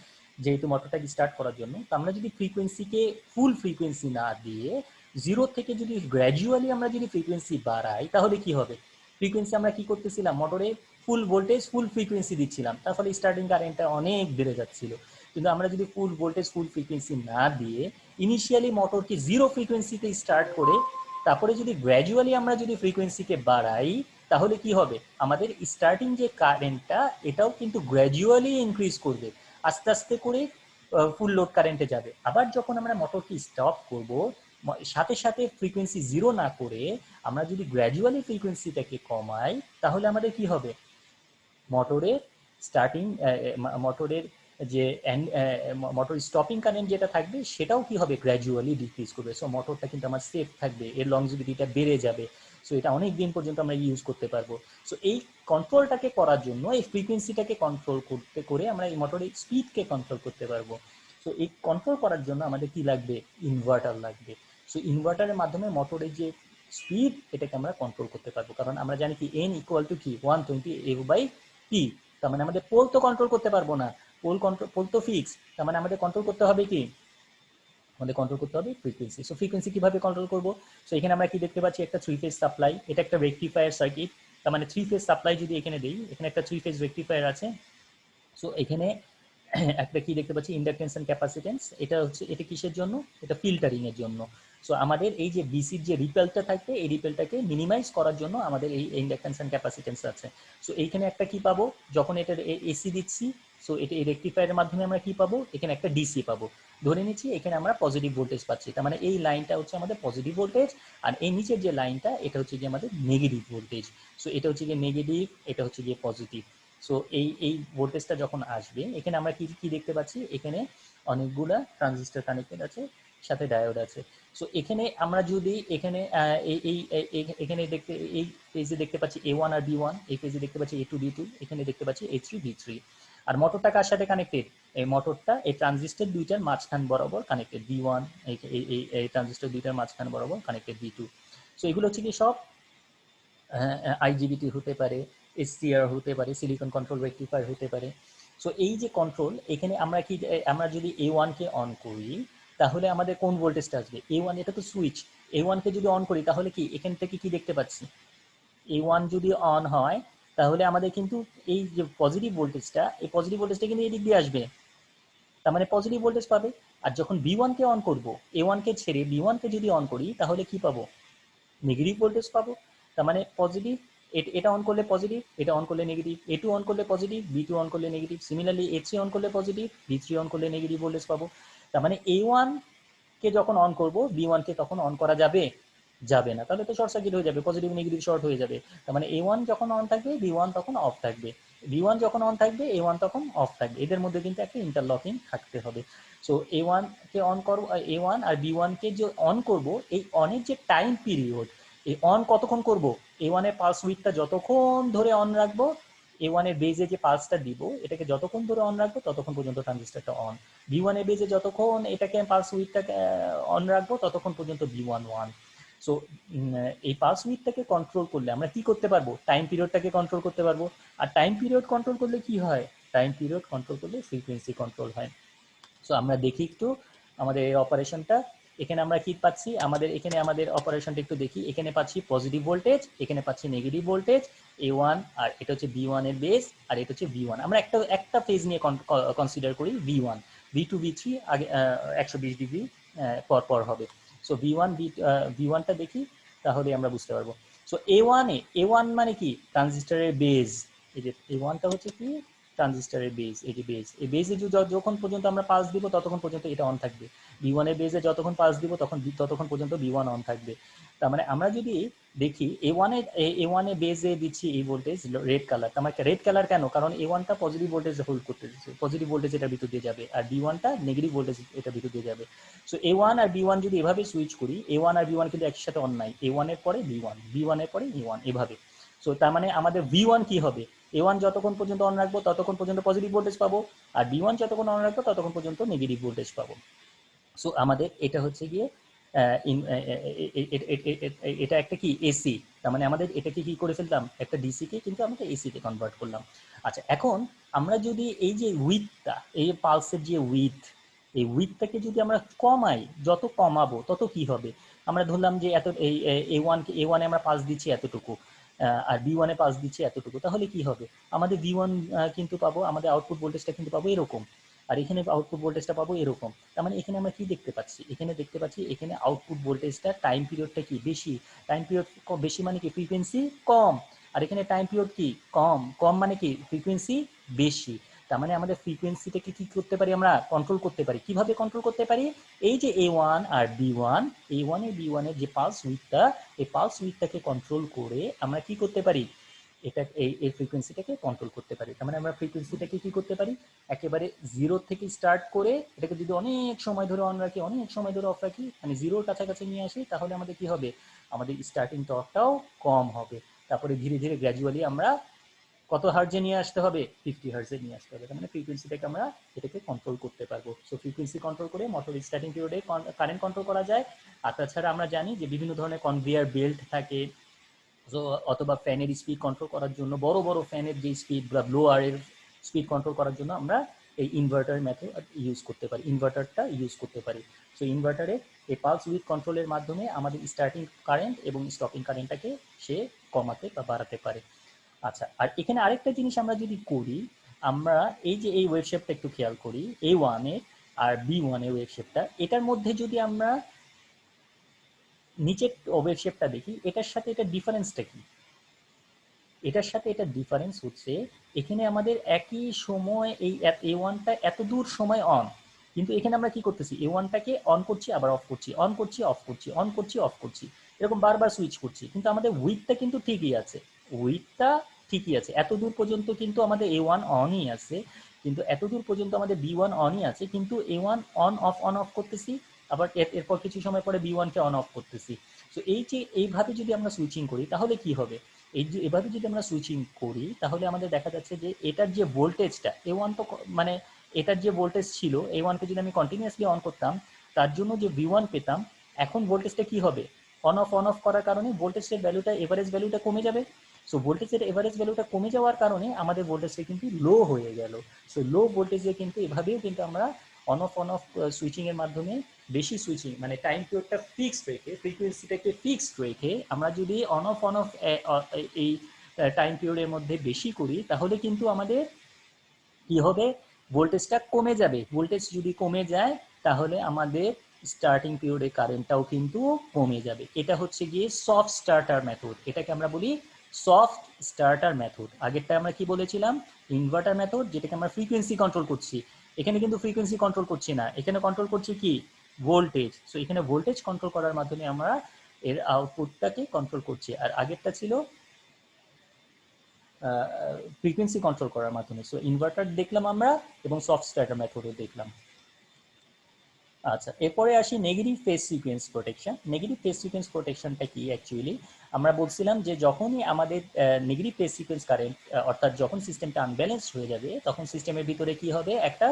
যেহেতু মোটরটাকে স্টার্ট করার জন্য। তো আমরা যদি ফ্রিকোয়েন্সিকে ফুল ফ্রিকোয়েন্সি না দিয়ে জিরো থেকে যদি গ্র্যাজুয়ালি আমরা যদি ফ্রিকোয়েন্সি বাড়াই তাহলে কি হবে? ফ্রিকোয়েন্সি আমরা কি করতেছিলাম, মোটরে ফুল ভোল্টেজ ফুল ফ্রিকোয়েন্সি দিচ্ছিলাম, তার ফলে স্টার্টিং কারেন্টটা অনেক বেড়ে যাচ্ছিল। কিন্তু আমরা যদি ফুল ভোল্টেজ ফুল ফ্রিকোয়েন্সি না দিয়ে ইনিশিয়ালি মোটরকে জিরো ফ্রিকোয়েন্সিতে স্টার্ট করে তারপরে যদি গ্র্যাজুয়ালি আমরা যদি ফ্রিকোয়েন্সিকে বাড়াই তাহলে কি হবে? আমাদের স্টার্টিং যে কারেন্টটা এটাও কিন্তু গ্র্যাজুয়ালি ইনক্রিজ করবে, আস্তে আস্তে করে ফুল লোড কারেন্টে যাবে। আবার যখন আমরা মোটরকে স্টপ করব সাথে সাথে ফ্রিকোয়েন্সি জিরো না করে আমরা যদি গ্র্যাজুয়ালি ফ্রিকোয়েন্সিটাকে কমাই তাহলে আমাদের কি হবে? মোটরের স্টার্টিং মোটরের যে মোটর স্টপিং কারেন্ট যেটা থাকবে সেটাও কি হবে? গ্র্যাজুয়ালি ডিক্রিজ করবে। সো মোটরটা কিন্তু আমার সেফ থাকবে, এর লংজিভিটিটা বেড়ে যাবে। সো এটা অনেক দিন পর্যন্ত আমরা ইউজ করতে পারবো। সো এই কন্ট্রোলটাকে করার জন্য এই ফ্রিকোয়েন্সিটাকে কন্ট্রোল করতে করে আমরা এই মোটরের স্পিডকে কন্ট্রোল করতে পারবো। সো এই কন্ট্রোল করার জন্য আমাদের কি লাগবে? ইনভার্টার লাগবে। সো ইনভার্টারের মাধ্যমে মোটরের যে স্পিড এটাকে আমরা কন্ট্রোল করতে পারবো, কারণ আমরা জানি কি এন ইকুয়াল টু কি 120 এফ বাই পি। তার মানে আমাদের পোল তো কন্ট্রোল করতে পারবো না, পোল তো ফিক্স। তার মানে আমাদের কন্ট্রোল করতে হবে কি? আমাদের কন্ট্রোল করতে হবে ফ্রিকোয়েন্সি। সো ফ্রিকোয়েন্সি কিভাবে কন্ট্রোল করব? সো এখানে আমরা কি দেখতে পাচ্ছি? একটা 3 ফেজ সাপ্লাই, এটা একটা রেকটিফায়ার সার্কিট। তার মানে 3 ফেজ সাপ্লাই যদি এখানে দেই, এখানে একটা 3 ফেজ রেকটিফায়ার আছে। সো এখানে একটা কি দেখতে পাচ্ছি? Inductance and capacitance. এটা হচ্ছে, এটা কিসের জন্য? এটা ফিল্টারিং এর জন্য। সো আমাদের এই যে বিসির যে রিপেলটা থাকবে এই রিপেলটাকে মিনিমাইজ করার জন্য আমাদের এই ইন্ডাকটেন্স এন্ড ক্যাপাসিটেন্স আছে। সো এইখানে একটা কি পাবো যখন এটা এসি দিচ্ছি? সো এটা এই রেকটিফায়ারের মাধ্যমে আমরা কি পাবো? এখানে একটা ডিসি পাবো। ধরে নিচ্ছি এখানে আমরা পজিটিভ ভোল্টেজ পাচ্ছি, তার মানে এই লাইনটা হচ্ছে আমাদের পজিটিভ ভোল্টেজ, আর এই নিচের যে লাইনটা এটা হচ্ছে গিয়ে আমাদের নেগেটিভ ভোল্টেজ। সো এটা হচ্ছে গিয়ে নেগেটিভ, এটা হচ্ছে গিয়ে পজিটিভ। সো এই ভোল্টেজটা যখন আসবে এখানে আমরা কি কি দেখতে পাচ্ছি? এখানে অনেকগুলা ট্রানজিস্টর কানেক্টেড আছে, সাথে ডায়োড আছে। সো এখানে আমরা যদি এখানে এখানে দেখতে এই পেজে দেখতে পাচ্ছি A1 আর B1, এই পেজে দেখতে পাচ্ছি A2 B2, এখানে দেখতে পাচ্ছি A3 B3। আর মোটরটা কার সাথে কানেক্টেড? এই মোটরটা এই ট্রানজিস্টর দুইটার মাঝখান বরাবর কানেক্টেড B1, এই ট্রানজিস্টর দুইটার মাঝখান বরাবর কানেক্টেড B2। সো এগুলো হচ্ছে কি সব আইজিবিটি হতে পারে, এসসিআর হতে পারে, সিলিকন কন্ট্রোল রেকটিফায়ার হতে পারে। সো এই যে কন্ট্রোল, এখানে আমরা কি, আমরা যদি A1 কে অন করি তাহলে আমাদের কোন ভোল্টেজটা আসবে? A1, এটা তো সুইচ, A1 কে যদি অন করি তাহলে কি এখান থেকে কি দেখতে পাচ্ছি? A1 যদি অন হয় তাহলে আমাদের কিন্তু এই যে পজিটিভ ভোল্টেজটা, এই পজিটিভ ভোল্টেজটা কিন্তু এদিক দিয়ে আসবে, তার মানে পজিটিভ ভোল্টেজ পাবে। আর যখন B1 কে অন করব, A1 কে ছেড়ে B1 কে যদি অন করি তাহলে কি পাবো? নেগেটিভ ভোল্টেজ পাবো। তার মানে পজিটিভ, এটা অন করলে পজিটিভ, এটা অন করলে নেগেটিভ, A2 অন করলে পজিটিভ, B2 অন করলে নেগেটিভ, সিমিলারলি A3 অন করলে পজিটিভ, B3 অন করলে নেগেটিভ ভোল্টেজ পাবো। তার মানে A1 কে যখন অন করব, B1 কে তখন অন করা যাবে যাবে না, তাহলে তো শর্ট সার্কিট হয়ে যাবে, পজিটিভ নেগেটিভ শর্ট হয়ে যাবে। তার মানে A1 যখন অন থাকবে B1 তখন অফ থাকবে, B1 যখন অন থাকবে A1 তখন অফ থাকবে, এদের মধ্যে কিন্তু একটা ইন্টারলকিং থাকতে হবে। সো A1 কে অন করব, A1 আর B1 কে যে অন করব, এই অনের যে টাইম পিরিয়ড, এই অন কতক্ষণ করব, A1 এর পালস উইথটা যতক্ষণ ধরে অন রাখবো, A1 এর বেজে যে পালসটা দিব এটাকে যতক্ষণ ধরে অন রাখবো ততক্ষণ পর্যন্ত ট্রানজিস্টরটা অন। B1 এর বেজে যতক্ষণ এটাকে পালস উইথটাকে অন রাখবো ততক্ষণ পর্যন্ত B1 1। সো এই পালস উইথটাকে কন্ট্রোল করলে আমরা কি করতে পারবো? টাইম পিরিয়ডটাকে কন্ট্রোল করতে পারবো। আর টাইম পিরিয়ড কন্ট্রোল করলে কি হয়? টাইম পিরিয়ড কন্ট্রোল করলে ফ্রিকোয়েন্সি কন্ট্রোল হয়। সো আমরা দেখি একটু আমাদের এই অপারেশনটা। এখানে আমরা কি পাচ্ছি? আমাদের এখানে আমাদের অপারেশনটা একটু দেখি। এখানে পাচ্ছি পজিটিভ ভোল্টেজ, এখানে পাচ্ছি নেগেটিভ ভোল্টেজ A1, আর এটা হচ্ছে B1 এর বেস, আর এটা হচ্ছে V1। আমরা একটা ফেজ নিয়ে কনসিডার করি, V1, V2, V3 আগে 120 ডিগ্রি পর পর হবে। সো V1টা দেখি, তাহলে আমরা বুঝতে পারবো। সো A1 মানে কি? ট্রানজিস্টরের বেজ। এই যে A1টা হচ্ছে কি? ট্রানজিস্টরের বেজ, এই যে বেজ, এই বেজে যখন পর্যন্ত আমরা পালস দিব ততক্ষণ পর্যন্ত এটা অন থাকবে। B1 এর বেজে যতক্ষণ পালস দিব ততক্ষণ পর্যন্ত B1 অন থাকবে। তার মানে আমরা যদি দেখি A1 এর বেজে দিচ্ছি এই ভোল্টেজ রেড কালার, তার মানে রেড কালার কেন? কারণ A1টা পজিটিভ ভোল্টেজ হোল্ড করতে দিচ্ছে, পজিটিভ ভোল্টেজ এটার ভিতর দিয়ে যাবে, আর B1টা নেগেটিভ ভোল্টেজ এটার ভিতর দিয়ে যাবে। সো A1 আর B1 যদি এভাবে সুইচ করি, A1 আর B1 কিন্তু একসাথে অন নাই, A1 এর পরে B1, B1 এর পরে A1, এভাবে। সো তার মানে আমাদের V1 কি হবে? A1 যতক্ষণ পর্যন্ত অন রাখবো ততক্ষণ পর্যন্ত পজিটিভ ভোল্টেজ পাবো, আর B1 যতক্ষণ অন রাখবো ততক্ষণ পর্যন্ত নেগেটিভ ভোল্টেজ পাবো। সো আমাদের এটা হচ্ছে গিয়ে এটা একটা কি এসি, তার মানে আমাদের এটাকে কি করে ফেললাম, একটা ডিসি কে কিন্তু আমরা এসিতে কনভার্ট করলাম। আচ্ছা, এখন আমরা যদি এই যে উইথটা, এই পালসের যে উইথ, এই উইথটাকে যদি আমরা কমাই, যত কমাবো তত কি হবে? আমরা ধরলাম যে এত এই A1 এ আমরা পালস দিচ্ছি এতটুকু, আর B1 এ পালস দিচ্ছি এতটুকু, তাহলে কি হবে? আমাদের V1 কিন্তু পাবো, আমাদের আউটপুট ভোল্টেজটা কিন্তু পাবো এরকম, আর এখানে আউটপুট ভোল্টেজটা পাবো এরকম। তার মানে এখানে আমরা কি দেখতে পাচ্ছি? এখানে দেখতে পাচ্ছি এখানে আউটপুট ভোল্টেজটা টাইম পিরিয়ডটা কি বেশি, টাইম পিরিয়ড বেশি মানে কি ফ্রিকোয়েন্সি কম, আর এখানে টাইম পিরিয়ড কি কম, কম মানে কি ফ্রিকোয়েন্সি বেশি। তার মানে আমাদের ফ্রিকোয়েন্সিটাকে কি করতে পারি, আমরা কন্ট্রোল করতে পারি। কিভাবে কন্ট্রোল করতে পারি? এই যে A1 আর B1, A1 এর B1 এর যে পালস উইথটা, এই পালস উইথটাকে কন্ট্রোল করে আমরা কি করতে পারি, এটা এই ফ্রিকোয়েন্সিটাকে কন্ট্রোল করতে পারি। তার মানে আমরা ফ্রিকোয়েন্সিটাকে কি করতে পারি, একেবারে জিরো থেকে স্টার্ট করে এটাকে যদি অনেক সময় ধরে অন রাখি, অনেক সময় ধরে অফ রাখি, মানে জিরোর কাছাকাছি নিয়ে আসি, তাহলে আমাদের কি হবে, আমাদের স্টার্টিং টর্কটাও কম হবে। তারপরে ধীরে ধীরে গ্র্যাজুয়ালি আমরা কত হার্জে নিয়ে আসতে হবে, 50 হার্জে নিয়ে আসতে হবে। তার মানে ফ্রিকোয়েন্সিটাকে আমরা এটাকে কন্ট্রোল করতে পারবো। সো ফ্রিকোয়েন্সি কন্ট্রোল করে মোটর স্টার্টিং পিরিয়ডে কারেন্ট কন্ট্রোল করা যায়। আর তাছাড়া আমরা জানি যে বিভিন্ন ধরনের কনভেয়ার বেল্ট থাকে, সো অথবা ফ্যানের স্পিড কন্ট্রোল করার জন্য, বড় বড় ফ্যানের যে স্পিড বা ব্লোয়ারের স্পিড কন্ট্রোল করার জন্য আমরা এই ইনভার্টার মেথড ইউজ করতে পারি, ইনভার্টারটা ইউজ করতে পারি। সো ইনভার্টারে এই পালস উইথ কন্ট্রোলের মাধ্যমে আমাদের স্টার্টিং কারেন্ট এবং স্টপিং কারেন্টটাকে সে কমাতে বা বাড়াতে পারে। আচ্ছা, আর এখানে আরেকটা জিনিস আমরা যদি করি, আমরা এই যে এই ওয়েভ শেপটা একটু খেয়াল করি, A1 এ আর B1 এর ওয়েভ শেপটা, এটার মধ্যে যদি আমরা নিচের ওয়েভ শেপটা দেখি, এটার সাথে এটা ডিফারেন্সটা কি? এটার সাথে এটা ডিফারেন্স হচ্ছে, এখানে আমাদের একই সময় এই A1টা এত দূর সময় অন, কিন্তু এখানে আমরা কি করতেছি, A1টাকে অন করছি আবার অফ করছি, অন করছি অফ করছি, অন করছি অফ করছি, এরকম বারবার সুইচ করছি, কিন্তু আমাদের উইথটা কিন্তু ঠিকই আছে, উইথটা ঠিকই আছে, এত দূর পর্যন্ত কিন্তু আমাদের A1 অনই আছে, কিন্তু এত দূর পর্যন্ত আমাদের B1 অনই আছে, কিন্তু A1 অন অফ করতেছি, আবার এরপর কিছু সময় পরে B1কে অন অফ করতেছি। তো এই যে এইভাবে যদি আমরা সুইচিং করি তাহলে কি হবে, এভাবে যদি আমরা সুইচিং করি তাহলে আমাদের দেখা যাচ্ছে যে এটার যে ভোল্টেজটা A1 তো মানে এটার যে ভোল্টেজ ছিল, A1কে যদি আমি কন্টিনিউয়াসলি অন করতাম তার জন্য যে V1 পেতাম, এখন ভোল্টেজটা কি হবে, অন অফ করার কারণে ভোল্টেজের ভ্যালুটা, এভারেজ ভ্যালুটা কমে যাবে। সো ভোল্টেজের এভারেজ ভ্যালুটা কমে যাওয়ার কারণে আমাদের ভোল্টেজটা কিন্তু লো হয়ে গেল। সো লো ভোল্টেজে কিন্তু এভাবেও কিন্তু আমরা অন অফ সুইচিং এর মাধ্যমে বেশি সুইচিং মানে টাইম পিরিয়ডটা ফিক্সড রেখে ফ্রিকোয়েন্সিটাকে ফিক্সড রেখে আমরা যদি অন অফ এই টাইম পিরিয়ডের মধ্যে বেশি করি তাহলে কিন্তু আমাদের কি হবে, ভোল্টেজটা কমে যাবে। ভোল্টেজ যদি কমে যায় তাহলে আমাদের স্টার্টিং পিরিয়ডে কারেন্টটাও কিন্তু কমে যাবে। এটা হচ্ছে গিয়ে সফট স্টার্টার মেথড, এটাকে আমরা বলি সফট স্টার্টার মেথড। আগেরটা আমরা কি বলেছিলাম, ইনভার্টার মেথড, যেটাকে আমরা ফ্রিকোয়েন্সি কন্ট্রোল করছি। এখানে কিন্তু ফ্রিকোয়েন্সি কন্ট্রোল করছি না, এখানে কন্ট্রোল করছি কি, ভোল্টেজ। সো এখানে ভোল্টেজ কন্ট্রোল করার মাধ্যমে আমরা এর আউটপুটটাকে কন্ট্রোল করছি, আর আগেরটা ছিল ফ্রিকোয়েন্সি কন্ট্রোল করার মাধ্যমে। সো ইনভার্টার দেখলাম আমরা এবং সফট স্টার্টার মেথডও দেখলাম। আচ্ছা, এরপরে আসি negative phase sequence protection. Negative phase sequence প্রোটেকশনটা কি অ্যাকচুয়ালি, আমরা বলছিলাম যে যখনই আমাদের নেগেটিভ ফেজ সিকোয়েন্স কারেন্ট অর্থাৎ যখন সিস্টেমটা আনব্যালেন্স হয়ে যাবে তখন সিস্টেমের ভিতরে কি হবে, একটা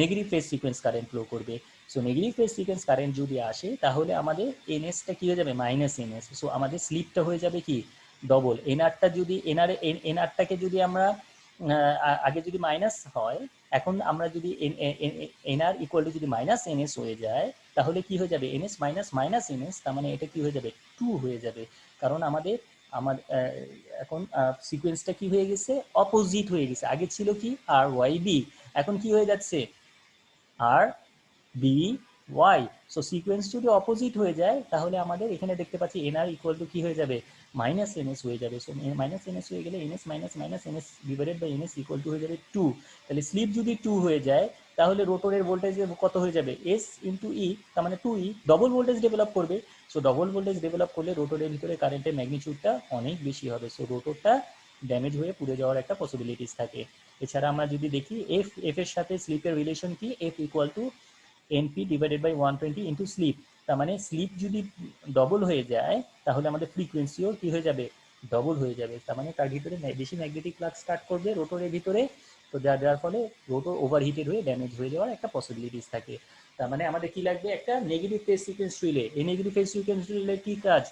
negative phase sequence current flow করবে। So negative phase sequence current যদি আসে তাহলে আমাদের এনএসটা কি হয়ে যাবে, মাইনাস এনএস। সো আমাদের স্লিপটা হয়ে যাবে কি, ডবল। এনআরটা যদি এনআরটাকে যদি আমরা আগে যদি মাইনাস হয়, এখন আমরা যদি এনআর ইকুয়াল টু যদি মাইনাস এনএস হয়ে যায় তাহলে কি হয়ে যাবে, এনএস মাইনাস মাইনাস এনএস, তার মানে এটা কি হয়ে যাবে, 2 হয়ে যাবে। কারণ আমাদের এখন সিকোয়েন্সটা কি হয়ে গেছে, অপোজিট হয়ে গেছে। আগে ছিল কি আর ওয়াই বি, এখন কি হয়ে যাচ্ছে আর বি ওয়াই। সো সিকোয়েন্স যদি অপোজিট হয়ে যায় তাহলে আমাদের এখানে দেখতে পাচ্ছি এনআর ইকুয়াল টু কি হয়ে যাবে, মাইনাস এনএস হয়ে যাবে। সো মাইনাস এনএস হয়ে গেলে NS minus minus NS divided by NS equal to হয়ে যাবে 2। তাহলে স্লিপ যদি 2 হয়ে যায় তাহলে রোটরের ভোল্টেজ কত হয়ে যাবে, এস ইন্টু ই, তার মানে 2 ই, ডবল ভোল্টেজ ডেভেলপ করবে। সো ডবল ভোল্টেজ ডেভেলপ করলে রোটরের ভিতরে কারেন্টের ম্যাগনিটিউডটা অনেক বেশি হবে। সো রোটরটা ড্যামেজ হয়ে পুড়ে যাওয়ার একটা পসিবিলিটিস থাকে। এছাড়া আমরা যদি দেখি এফ এর সাথে স্লিপের রিলেশন কি, F equal to NP divided by 120 into slip. তার মানে স্লিপ যদি ডবল হয়ে যায় তাহলে আমাদের ফ্রিকোয়েন্সিও কি হয়ে যাবে, ডবল হয়ে যাবে। তার মানে তার ভিতরে বেশি ম্যাগনেটিক ফ্লাক্স কাট করবে রোটরের ভিতরে, তো যার ফলে রোটর ওভারহিটেড হয়ে ড্যামেজ হয়ে যাওয়ার একটা পসিবিলিটিস থাকে। তার মানে আমাদের কি লাগবে, একটা নেগেটিভ ফেজ সিকোয়েন্স রিলে। এই নেগেটিভ ফেজ সিকোয়েন্স রিলে কি কাজ,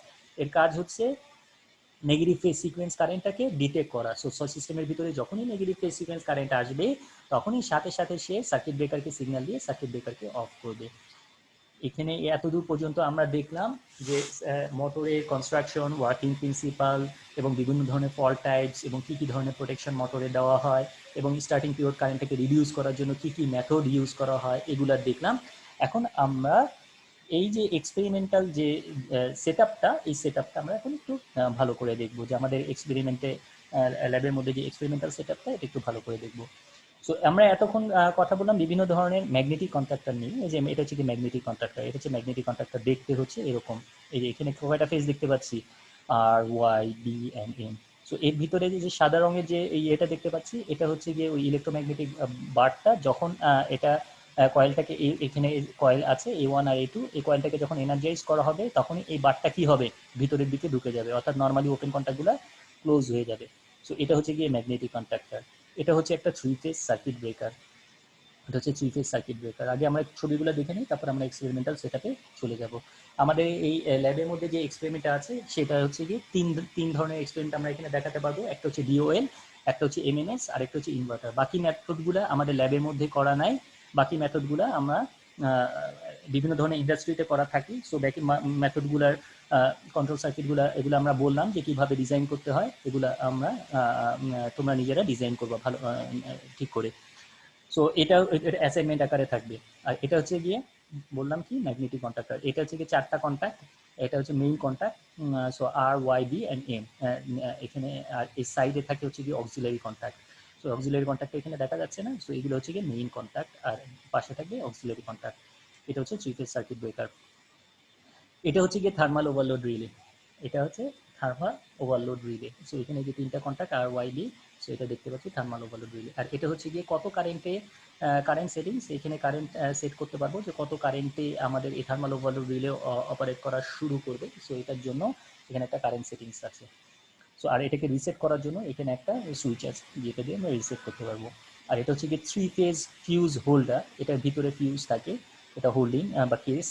এর কাজ হচ্ছে নেগেটিভ ফেজ সিকোয়েন্স কারেন্টটাকে ডিটেক্ট করা। সো সিস্টেমের ভিতরে যখনই নেগেটিভ ফেজ সিকোয়েন্স কারেন্ট আসবে তখনই সাথে সাথে সে সার্কিট ব্রেকারকে সিগন্যাল দিয়ে সার্কিট ব্রেকারকে অফ করবে। এখানে এতদূর পর্যন্ত আমরা দেখলাম যে মোটরের কনস্ট্রাকশন, ওয়ার্কিং প্রিন্সিপাল এবং বিভিন্ন ধরনের ফল্ট টাইপস এবং কী কী ধরনের প্রোটেকশন মোটরে দেওয়া হয় এবং স্টার্টিং পিরিয়ড কারেন্টটাকে রিডিউস করার জন্য কী কী মেথড ইউজ করা হয় এগুলো দেখলাম। এখন আমরা এই যে এক্সপেরিমেন্টাল যে সেটআপটা, এই সেটআপটা আমরা এখন একটু ভালো করে দেখব, যে আমাদের এক্সপেরিমেন্টে ল্যাবের মধ্যে যে এক্সপেরিমেন্টাল সেটআপটা এটা একটু ভালো করে দেখব। সো আমরা এতক্ষণ কথা বললাম বিভিন্ন ধরনের ম্যাগনেটিক কন্ট্রাক্টর নিয়ে। এই যে এটা হচ্ছে কি ম্যাগনেটিক কন্ট্রাক্টর, এটা হচ্ছে ম্যাগনেটিক কন্ট্রাক্টর, দেখতে হচ্ছে এরকম। এই যে এখানে কয়টা ফেজ দেখতে পাচ্ছি, R Y B and M. So এর ভিতরে যে সাদা রঙের যে এটা দেখতে পাচ্ছি এটা হচ্ছে গিয়ে ওই ইলেকট্রোম্যাগনেটিক বারটা। যখন এটা কয়েলটাকে এখানে কয়েল আছে A1 আর A2, এই কয়েলটাকে যখন এনার্জাইজ করা হবে তখনই এই বারটা কি হবে, ভিতরের দিকে ঢুকে যাবে, অর্থাৎ নর্মালি ওপেন কন্ট্যাক্টগুলো ক্লোজ হয়ে যাবে। সো এটা হচ্ছে গিয়ে ম্যাগনেটিক কন্ট্রাক্টর। এটা হচ্ছে একটা 3 ফেজ সার্কিট ব্রেকার, এটা হচ্ছে 3 ফেজ সার্কিট ব্রেকার। আগে আমরা ছবিগুলো দেখে নিই, তারপর আমরা এক্সপেরিমেন্টাল সেটআপে চলে যাব। আমাদের এই ল্যাবের মধ্যে যে এক্সপেরিমেন্টটা আছে সেটা হচ্ছে কি তিন ধরনের এক্সপেরিমেন্ট আমরা এখানে দেখাতে পারবো। একটা হচ্ছে ডিওএল, একটা হচ্ছে এমএনএস, আর একটা হচ্ছে ইনভার্টার। বাকি মেথডগুলো আমাদের ল্যাবের মধ্যে করা নাই, বাকি মেথডগুলো আমরা বিভিন্ন ধরনের ইন্ডাস্ট্রিতে করা থাকি। সো বাকি মেথডগুলার কন্ট্রোল সার্কিটগুলো এগুলো আমরা বললাম যে কিভাবে ডিজাইন করতে হয়, এগুলো আমরা তোমরা নিজেরা ডিজাইন করবা ভালো ঠিক করে। সো এটা অ্যাসাইনমেন্ট আকারে থাকবে। আর এটা হচ্ছে গিয়ে বললাম কি ম্যাগনেটিক কন্ট্রাক্টর, এটা হচ্ছে গিয়ে 4টা কন্ট্যাক্ট। এটা হচ্ছে main contact. So R Y B and M. এখানে আর এই সাইডে থাকে হচ্ছে গিয়ে auxiliary contact. So auxiliary contact এখানে দেখা যাচ্ছে না। সো এগুলো হচ্ছে গিয়ে মেইন কন্ট্যাক্ট আর পাশে থাকবে অক্সিলারি কন্ট্যাক্ট। এটা হচ্ছে 3 ফেজ সার্কিট ব্রেকার। এটা হচ্ছে গিয়ে থার্মাল ওভারলোড রিলে, এটা হচ্ছে থার্মাল ওভারলোড রিলে। সো এখানে যে 3টা কন্ট্যাক্ট আর ওয়াই বি, সো এটা দেখতে পাচ্ছি থার্মাল ওভারলোড রিলে। আর এটা হচ্ছে গিয়ে কত কারেন্টে কারেন্ট সেটিংস, এখানে কারেন্ট সেট করতে পারবো যে কত কারেন্টে আমাদের এই থার্মাল ওভারলোড রিলে অপারেট করা শুরু করবে। সো এটার জন্য এখানে একটা কারেন্ট সেটিংস আছে। সো আর এটাকে রিসেট করার জন্য এখানে একটা সুইচ আছে যেটা দিয়ে আমরা রিসেট করতে পারবো। আর এটা হচ্ছে গিয়ে 3 ফেজ ফিউজ হোল্ডার, এটার ভিতরে ফিউজ থাকে, এটা হোল্ডিং বা কেস,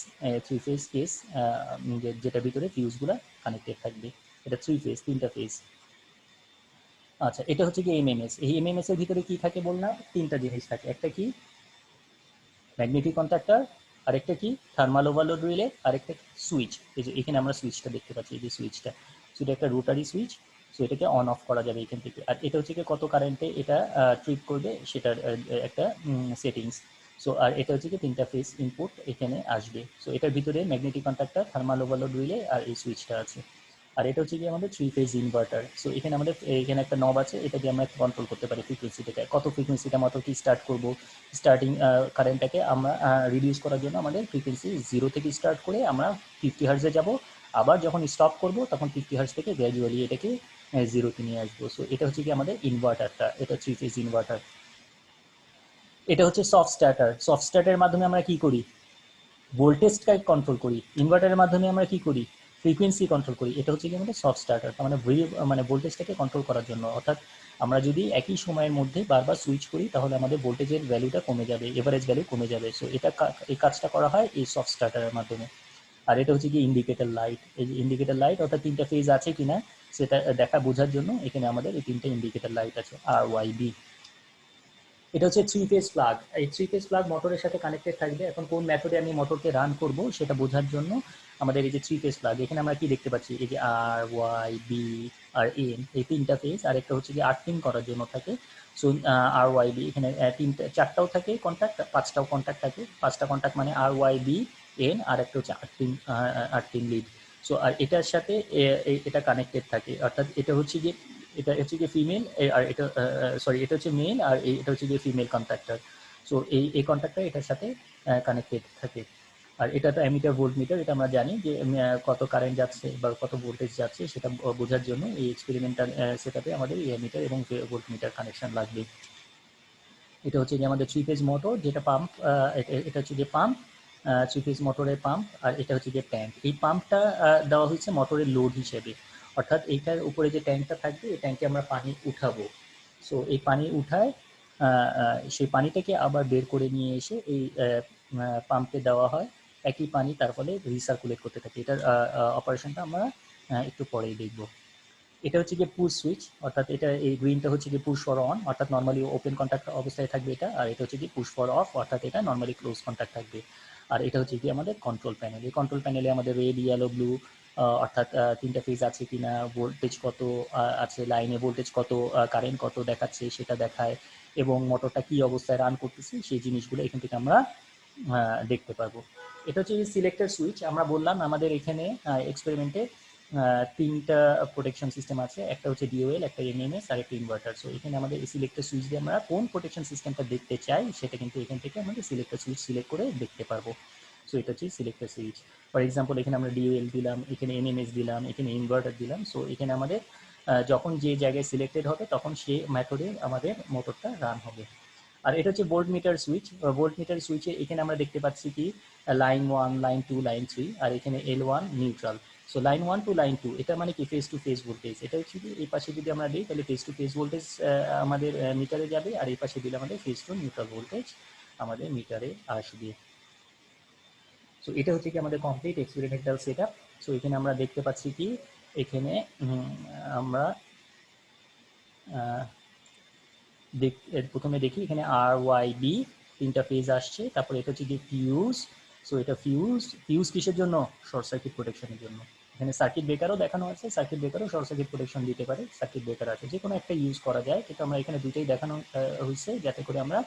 3 ফেজ কেস যেটা ভিতরে ফিউজগুলো কানেক্টেড থাকবে। এটা 3 ফেজ, 3টা ফেজ। আচ্ছা, এটা হচ্ছে কি এমএমএস। এই এমএমএস এর ভিতরে কি থাকে বললাম, তিনটা জিনিস থাকে। একটা কি ম্যাগনেটিক কন্ট্যাক্টর, আরেকটা কি থার্মাল ওভারলোড রিলে, আরেকটা সুইচ। এই যে এখানে আমরা সুইচটা দেখতে পাচ্ছি, এই যে সুইচটা, সেটা একটা রোটারি সুইচ। সো এটাকে অন অফ করা যাবে এখান থেকে। আর এটা হচ্ছে কি কত কারেন্টে এটা ট্রিপ করবে সেটার একটা সেটিংস। সো আর এটা হচ্ছে কি তিনটা ফেজ ইনপুট এখানে আসবে। সো এটার ভিতরে magnetic contactor, thermal overload relay আর এই সুইচটা আছে। আর এটা হচ্ছে কি আমাদের থ্রি ফেজ ইনভার্টার। সো এখানে আমাদের এখানে একটা নব আছে, এটা দিয়ে আমরা কন্ট্রোল করতে পারি ফ্রিকোয়েন্সিটাকে, কত ফ্রিকোয়েন্সিটা মোটরটি স্টার্ট করব। স্টার্টিং কারেন্টটাকে আমরা রিডিউস করার জন্য আমাদের ফ্রিকোয়েন্সি 0 থেকে স্টার্ট করে আমরা 50 হার্জে যাব। আবার যখন স্টপ করব তখন 50 হার্জ থেকে গ্র্যাজুয়ালি এটাকে 0-তে নিয়ে আসবো। সো এটা হচ্ছে কি আমাদের ইনভার্টারটা, এটা থ্রি ফেজ ইনভার্টার। এটা হচ্ছে সফট স্টার্টার। সফট স্টার্টারের মাধ্যমে আমরা কি করি, ভোল্টেজটা কন্ট্রোল করি। ইনভার্টারের মাধ্যমে আমরা কি করি, ফ্রিকোয়েন্সি কন্ট্রোল করি। এটা হচ্ছে কি আমাদের সফট স্টার্টার, মানে মানে ভোল্টেজটাকে কন্ট্রোল করার জন্য। অর্থাৎ আমরা যদি একই সময়ের মধ্যে বারবার সুইচ করি তাহলে আমাদের ভোল্টেজের ভ্যালুটা কমে যাবে, এভারেজ ভ্যালু কমে যাবে। সো এটা এই কাজটা করা হয় এই সফট স্টার্টারের মাধ্যমে। আর এটা হচ্ছে কি ইন্ডিকেটর লাইট। এই যে ইন্ডিকেটর লাইট অর্থাৎ তিনটা ফেজ আছে কিনা সেটা দেখা বোঝার জন্য এখানে আমাদের এই তিনটা ইন্ডিকেটর লাইট আছে, আর ওয়াই বি। এটা হচ্ছে থ্রি ফেজ প্লাগ। এই থ্রি ফেজ প্লাগ মোটরের সাথে কানেক্টেড থাকবে। এখন কোন মেথডে আমি মোটরকে রান করব সেটা বোঝার জন্য আমাদের এই যে থ্রি ফেজ প্লাগ, এখানে আমরা কি দেখতে পাচ্ছি, এই যে আর ওয়াই বি আর এন, এই তিনটা ফেজ। আর একটা হচ্ছে কি আর্থিং করার জন্য থাকে। সো আর ওয়াই বি এখানে তিনটা চারটাও থাকে কন্ট্যাক্ট, পাঁচটাও কন্ট্যাক্ট থাকে। পাঁচটা কন্ট্যাক্ট মানে আর ওয়াই বি এন, আর একটা হচ্ছে আর্থিং, আর্থিং লিড। সো আর এটার সাথে এটা কানেক্টেড থাকে। অর্থাৎ এটা হচ্ছে গিয়ে, এটা হচ্ছে গিয়ে ফিমেল, আর এটা সরি এটা হচ্ছে মেল, আর এটা হচ্ছে গিয়ে ফিমেল কন্ট্রাক্টর। সো এই কন্ট্রাক্টর এটার সাথে কানেক্টেড থাকে। আর এটা তো অ্যামিটার ভোল্ট মিটার, এটা আমরা জানি যে কত কারেন্ট যাচ্ছে বা কত ভোল্টেজ যাচ্ছে সেটা বোঝার জন্য এই এক্সপেরিমেন্টাল সেটআপে আমাদের এই অ্যামিটার এবং ভোল্ট মিটার কানেকশন লাগবে। এটা হচ্ছে যে আমাদের থ্রি ফেজ মোটর, যেটা পাম্প, এটা হচ্ছে যে পাম্প, থ্রি ফেজ মোটরের পাম্প। আর এটা হচ্ছে যে ট্যাঙ্ক। এই পাম্পটা দেওয়া হয়েছে মোটরের লোড হিসেবে। অর্থাৎ এইটার উপরে যে ট্যাঙ্কটা থাকবে এই ট্যাঙ্কে আমরা পানি উঠাবো। সো এই পানি উঠায় সেই পানিটাকে আবার বের করে নিয়ে এসে এই পাম্পে দেওয়া হয়। একই পানি তার ফলে রিসার্কুলেট করতে থাকে। এটার অপারেশনটা আমরা একটু পরেই দেখব। এটা হচ্ছে গিয়ে পুশ সুইচ, অর্থাৎ এটা এই গ্রিনটা হচ্ছে গিয়ে পুশ ফর অন, অর্থাৎ নর্মালি ওপেন কন্ট্যাক্ট অবস্থায় থাকবে এটা। আর এটা হচ্ছে গিয়ে পুশ ফর অফ, অর্থাৎ এটা নর্মালি ক্লোজ কন্ট্যাক্ট থাকবে। আর এটা হচ্ছে গিয়ে আমাদের কন্ট্রোল প্যানেল। এই কন্ট্রোল প্যানেলে আমাদের রেড, ইয়েলো, ব্লু, অর্থাৎ তিনটা ফেজ আছে কিনা, ভোল্টেজ কত আছে, লাইনে ভোল্টেজ কত, কারেন্ট কত দেখাচ্ছে সেটা দেখায়, এবং মোটরটা কি অবস্থায় রান করতেছে সেই জিনিসগুলো এখান থেকে আমরা দেখতে পারবো। এটা হচ্ছে সিলেক্টর সুইচ। আমরা বললাম আমাদের এখানে এক্সপেরিমেন্টে তিনটা প্রোটেকশন সিস্টেম আছে, একটা হচ্ছে ডিওএল, একটা এমএমএস, আর একটা ইনভার্টার। সো এখানে আমাদের এই সিলেক্টর সুইচ দিয়ে আমরা কোন প্রোটেকশন সিস্টেমটা দেখতে চাই সেটা কিন্তু এখান থেকে আমাদের সিলেক্টর সুইচ সিলেক্ট করে দেখতে পারবো। সো এটা হচ্ছে সিলেক্টর সুইচ। ফর এক্সাম্পল এখানে আমরা ডিওএল দিলাম, এখানে এমএমএস দিলাম, এখানে ইনভার্টার দিলাম। সো এখানে আমাদের যখন যে জায়গায় সিলেক্টেড হবে তখন সে মেথডে আমাদের মোটরটা রান হবে। আর এটা হচ্ছে voltmeter switch. Voltmeter সুইচে এখানে আমরা দেখতে পাচ্ছি কি লাইন 1, লাইন 2, লাইন 3, আর এখানে L1 neutral. So line 1 to line 2 এটা মানে কি ফেস টু ফেস ভোল্টেজ। এটা হচ্ছে কি এই পাশে যদি আমরা দিই তাহলে ফেস টু ফেস ভোল্টেজ আমাদের মিটারে যাবে, আর এই পাশে দিলে আমাদের ফেস টু নিউট্রাল ভোল্টেজ আমাদের মিটারে আসবে। সো এটা হচ্ছে কি আমাদের কমপ্লিট এক্সপেরিমেন্টাল সেটআপ। সো এখানে আমরা দেখতে পাচ্ছি কি এখানে আমরা প্রথমে দেখি এখানে আর ওয়াই বি তিনটা ফেজ আসছে। তারপরে এটা হচ্ছে কি ফিউজ। সো এটা ফিউজ কিসের জন্য, শর্ট সার্কিট প্রোটেকশনের জন্য। এখানে সার্কিট ব্রেকারও দেখানো আছে, সার্কিট ব্রেকারও শর্ট সার্কিট প্রোটেকশন দিতে পারে। সার্কিট ব্রেকার আছে, যে কোনো একটা ইউজ করা যায়, কিন্তু আমরা এখানে দুইটাই দেখানো হয়েছে যাতে করে আমরা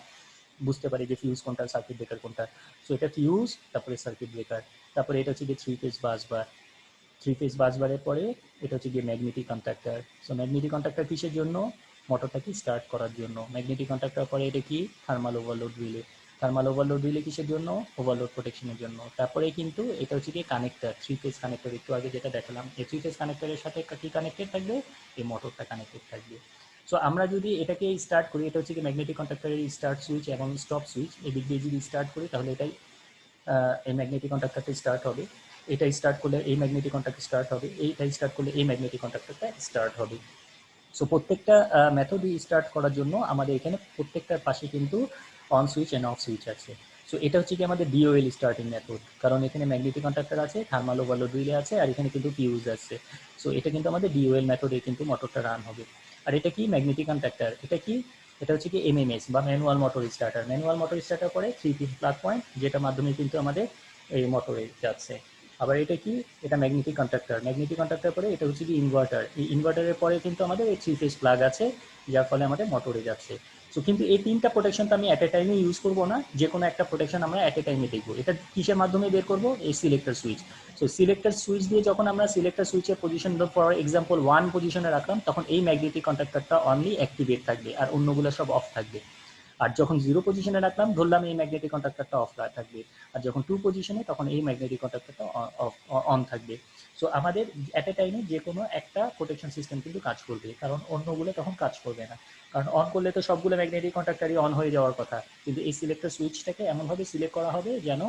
বুঝতে পারি যে ফিউজ কোনটা, সার্কিট ব্রেকার কোনটা। সো এটা ফিউজ, তারপরে সার্কিট ব্রেকার, তারপরে এটা হচ্ছে যে থ্রি ফেজ বাস বার। থ্রি ফেজ বাস বারের পরে এটা হচ্ছে গিয়ে magnetic contractor. So magnetic contractor কিসের জন্য, মোটরটাকে স্টার্ট করার জন্য। ম্যাগনেটিক কন্ট্রাক্টর পরে এটা কি thermal overload relay. Thermal overload relay কিসের জন্য, ওভারলোড প্রোটেকশনের জন্য। তারপরে কিন্তু এটা হচ্ছে কি কানেক্টর, থ্রি ফেজ কানেক্টর, একটু আগে যেটা দেখালাম। এই থ্রি ফেজ কানেক্টরের সাথে কি কানেক্টেড থাকবে, এই মোটরটা কানেক্টেড থাকবে। সো আমরা যদি এটাকে স্টার্ট করি, এটা হচ্ছে কি ম্যাগনেটিক কন্ট্রাক্টরের স্টার্ট সুইচ এবং স্টপ সুইচ, এই দিক দিয়ে যদি স্টার্ট করি তাহলে এটাই এই ম্যাগনেটিক কন্ট্রাক্টরটা স্টার্ট হবে। এটা স্টার্ট করলে এই ম্যাগনেটিক কন্ট্রাক্টর স্টার্ট হবে, এইটা স্টার্ট করলে এই ম্যাগনেটিক কন্ট্রাক্টরটা স্টার্ট হবে। সো প্রত্যেকটা মেথডই স্টার্ট করার জন্য আমাদের এখানে প্রত্যেকটার পাশে কিন্তু on switch end off switch আছে। সো এটা হচ্ছে কি আমাদের ডিওএল স্টার্টিং মেথড, কারণ এখানে ম্যাগনেটিক কন্ট্রাক্টর আছে, থার্মাল ওভারলোড রিলে আছে, আর এখানে কিন্তু ফিউজ আছে। সো এটা কিন্তু আমাদের ডিওএল মেথডে কিন্তু মোটরটা রান হবে। আর এটা কি ম্যাগনেটিক কন্ট্যাক্টর, এটা কি, এটা হচ্ছে কি এমএমএস বা manual motor starter. Manual motor starter পরে 3 পিন প্লাগ পয়েন্ট, যেটার মাধ্যমে কিন্তু আমাদের এই মোটরে যাচ্ছে। আবার এটা কি, এটা ম্যাগনেটিক কন্ট্যাক্টর। ম্যাগনেটিক কন্ট্যাক্টর পরে এটা হচ্ছে কি ইনভার্টার। এই ইনভার্টারের পরে কিন্তু আমাদের এই 3 ফেজ প্লাগ আছে, যার ফলে আমাদের মোটরে যাচ্ছে। সো কিন্তু এই তিনটা প্রোটেকশন তো আমি অ্যাট এ টাইমে ইউজ করবো না, যে কোনো একটা প্রোটেকশন আমরা অ্যাট এ টাইমে দেখবো। এটা কিসের মাধ্যমে বের করবো, এই selector switch. So selector switch দিয়ে যখন আমরা সিলেক্টর সুইচের পজিশন, ফর এক্সাম্পল 1 পজিশনে রাখলাম, তখন এই ম্যাগনেটিক কন্ট্যাক্টরটা অনলি অ্যাক্টিভেট থাকবে আর অন্যগুলো সব অফ থাকবে। আর যখন 0 পজিশনে রাখলাম, ধরলাম এই ম্যাগনেটিক কন্ট্যাক্টরটা অফ থাকবে। আর যখন 2 পজিশনে, তখন এই ম্যাগনেটিক কন্ট্যাক্টরটা অন থাকবে। সো আমাদের অ্যাট এ টাইমে যে কোনো একটা প্রোটেকশন সিস্টেম কিন্তু কাজ করবে, কারণ অন্যগুলো তখন কাজ করবে না। কারণ অন করলে তো সবগুলো ম্যাগনেটিক কন্ট্যাক্টরই অন হয়ে যাওয়ার কথা, কিন্তু এই সিলেক্টর সুইচটাকে এমনভাবে সিলেক্ট করা হবে যেন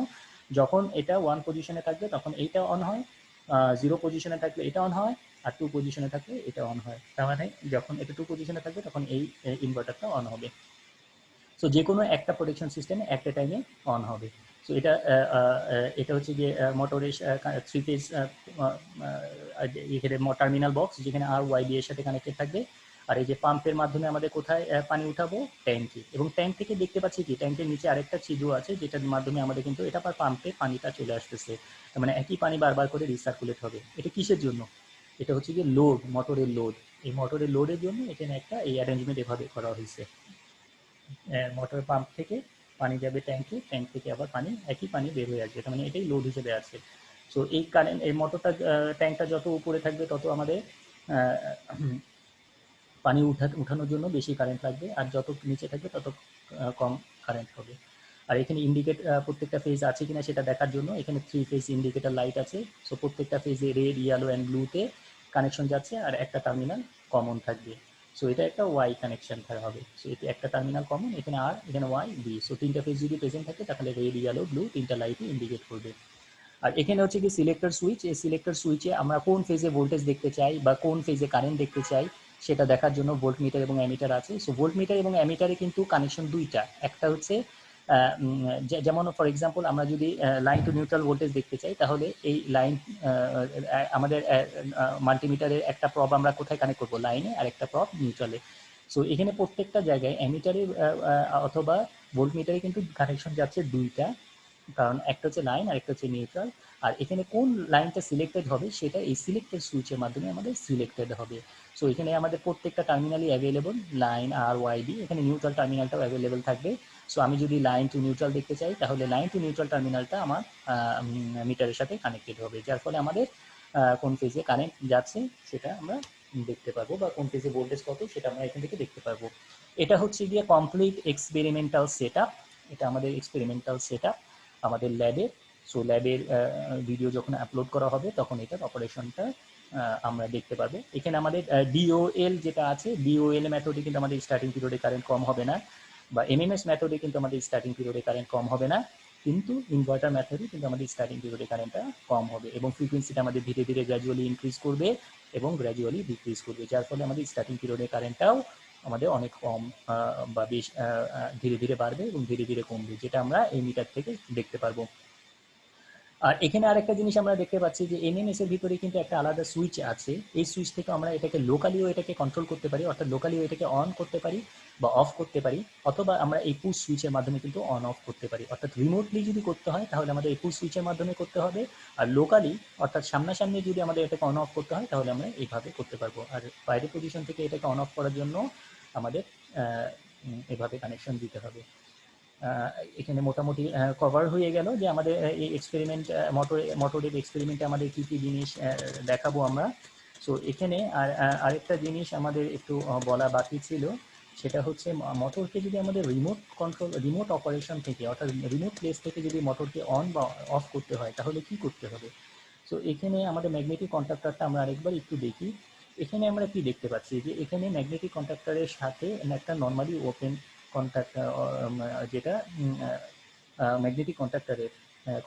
যখন এটা 1 পজিশনে থাকবে তখন এইটা অন হয়, 0 পজিশনে থাকলে এটা অন হয়, আর 2 পজিশনে থাকলে এটা অন হয়। তার মানে যখন এটা 2 পজিশনে থাকবে তখন এই ইনভার্টারটা অন হবে। সো যে কোনো একটা প্রোটেকশন সিস্টেমে একটা টাইমে অন হবে। সো এটা এটা হচ্ছে গিয়ে মোটরের 3 ফেজ এখানে টার্মিনাল বক্স, যেখানে আর ওয়াইবি এর সাথে কানেক্টেড থাকবে। আর এই যে পাম্পের মাধ্যমে আমাদের কোথায় পানি উঠাবো, ট্যাঙ্কে। এবং ট্যাঙ্ক থেকে দেখতে পাচ্ছি কি ট্যাঙ্কের নিচে আরেকটা ছিদ্র আছে, যেটার মাধ্যমে আমাদের কিন্তু এটা পাম্পে পানিটা চলে আসতেছে। মানে একই পানি বারবার করে রিসার্কুলেট হবে। এটা কিসের জন্য, এটা হচ্ছে গিয়ে লোড, মোটরের লোড। এই মোটরের লোডের জন্য এখানে একটা এই অ্যারেঞ্জমেন্ট এভাবে করা হয়েছে। মোটর পাম্প থেকে পানি যাবে ট্যাঙ্কে, ট্যাঙ্ক থেকে আবার পানি, একই পানি বের হয়ে আসবে, তার মানে এটাই লোড হিসেবে আছে। সো এই কারেন্ট, এই মোটরটা, ট্যাঙ্কটা যত উপরে থাকবে তত আমাদের পানি উঠানোর জন্য বেশি কারেন্ট লাগবে, আর যত নিচে থাকবে তত কম কারেন্ট হবে। আর এখানে ইন্ডিকেট প্রত্যেকটা ফেজ আছে কিনা সেটা দেখার জন্য এখানে 3 ফেজ ইন্ডিকেটর লাইট আছে। সো প্রত্যেকটা ফেজে রেড, ইয়েলো অ্যান্ড ব্লুতে কানেকশন যাচ্ছে, আর একটা টার্মিনাল কমন থাকবে। সো এটা একটা ওয়াই কানেকশন হবে। সো এটি একটা টার্মিনাল কমন, এখানে আর, এখানে ওয়াই, বি। সো তিনটা ফেজ যদি প্রেজেন্ট থাকে তাহলে রেড, ইয়েলো, ব্লু তিনটা লাইটই ইন্ডিকেট করবে। আর এখানে হচ্ছে কি সিলেক্টর সুইচ। এই সিলেক্টর সুইচে আমরা কোন ফেজে ভোল্টেজ দেখতে চাই বা কোন ফেজে কারেন্ট দেখতে চাই সেটা দেখার জন্য ভোল্ট মিটার এবং অ্যামিটার আছে। সো ভোল্ট মিটার এবং অ্যামিটারে কিন্তু কানেকশন দুইটা, একটা হচ্ছে যেমন ফর এক্সাম্পল আমরা যদি লাইন টু নিউট্রাল ভোল্টেজ দেখতে চাই, তাহলে এই লাইন আমাদের মাল্টিমিটারের একটা প্রব আমরা কোথায় কানেক্ট করবো, লাইনে, আর একটা প্রব নিউট্রালে। সো এখানে প্রত্যেকটা জায়গায় অ্যামিটারে অথবা ভোল্ট মিটারে কিন্তু কানেকশন যাচ্ছে দুইটা, কারণ একটা হচ্ছে লাইন আর একটা হচ্ছে নিউট্রাল। আর এখানে কোন লাইনটা সিলেক্টেড হবে সেটা এই সিলেক্টেড সুইচের মাধ্যমে আমাদের সিলেক্টেড হবে। সো এখানে আমাদের প্রত্যেকটা টার্মিনালই অ্যাভেলেবল, লাইন আর ওয়াইবি। এখানে নিউট্রাল টার্মিনালটাও অ্যাভেলেবল থাকবে। সো আমি যদি লাইন টু নিউট্রাল দেখতে চাই, তাহলে লাইন টু নিউট্রাল টার্মিনালটা আমার মিটারের সাথে কানেক্টেড হবে, যার ফলে আমাদের কোন ফেজে কারেন্ট যাচ্ছে সেটা আমরা দেখতে পারবো, বা কোন ফেজে ভোল্টেজ কত সেটা আমরা এখান থেকে দেখতে পারবো। এটা হচ্ছে গিয়ে কমপ্লিট এক্সপেরিমেন্টাল সেট আপ। এটা আমাদের এক্সপেরিমেন্টাল সেট আপ আমাদের ল্যাবে। সো ল্যাবের ভিডিও যখন আপলোড করা হবে তখন এটার অপারেশনটা আমরা দেখতে পারবো। এখানে আমাদের ডিওএল যেটা আছে, ডিওএল মেথডে কিন্তু আমাদের স্টার্টিং পিরিয়ডে কারেন্ট কম হবে না, বা এমএমএস মেথডে কিন্তু আমাদের স্টার্টিং পিরিয়ডে কারেন্ট কম হবে না, কিন্তু ইনভার্টার মেথডে কিন্তু আমাদের স্টার্টিং পিরিয়ডে কারেন্টটা কম হবে, এবং ফ্রিকোয়েন্সিটা আমাদের ধীরে ধীরে গ্র্যাজুয়ালি ইনক্রিজ করবে এবং গ্র্যাজুয়ালি ডিক্রিজ করবে, যার ফলে আমাদের স্টার্টিং পিরিয়ডে কারেন্টটাও আমাদের অনেক কম বা বেশ ধীরে ধীরে বাড়বে এবং ধীরে ধীরে কমবে, যেটা আমরা এই মিটার থেকে দেখতে পারবো। আর এখানে আরেকটা জিনিস আমরা দেখতে পাচ্ছি যে এমএমএস এর ভিতরে কিন্তু একটা আলাদা সুইচ আছে। এই সুইচ থেকে আমরা এটাকে লোকালিও এটাকে কন্ট্রোল করতে পারি, অর্থাৎ লোকালিও এটাকে অন করতে পারি বা অফ করতে পারি, অথবা আমরা এই পুশ সুইচের মাধ্যমে কিন্তু অন অফ করতে পারি। অর্থাৎ রিমোটলি যদি করতে হয় তাহলে আমাদের এই পুশ সুইচের মাধ্যমে করতে হবে, আর লোকালি অর্থাৎ সামনাসামনি যদি আমাদের এটাকে অন অফ করতে হয় তাহলে আমরা এইভাবে করতে পারবো। আর বাইরের পজিশন থেকে এটাকে অন অফ করার জন্য আমাদের এভাবে কানেকশন দিতে হবে। এখানে মোটামুটি কভার হয়ে গেল যে আমাদের এই এক্সপেরিমেন্ট মোটরের এক্সপেরিমেন্টে আমাদের কী কী জিনিস দেখাবো আমরা। সো এখানে আরেকটা জিনিস আমাদের একটু বলা বাকি ছিল, সেটা হচ্ছে মোটরকে যদি আমাদের রিমোট কন্ট্রোল, রিমোট অপারেশন থেকে, অর্থাৎ রিমোট প্লেস থেকে যদি মোটরকে অন বা অফ করতে হয় তাহলে কি করতে হবে। সো এখানে আমাদের ম্যাগনেটিক কন্ট্যাক্টরটা আমরা আরেকবার একটু দেখি। এখানে আমরা কি দেখতে পাচ্ছি যে এখানে ম্যাগনেটিক কন্ট্যাক্টরের সাথে একটা নর্মালি ওপেন কন্ট্যাক্ট, যেটা ম্যাগনেটিক কন্ট্যাক্টরের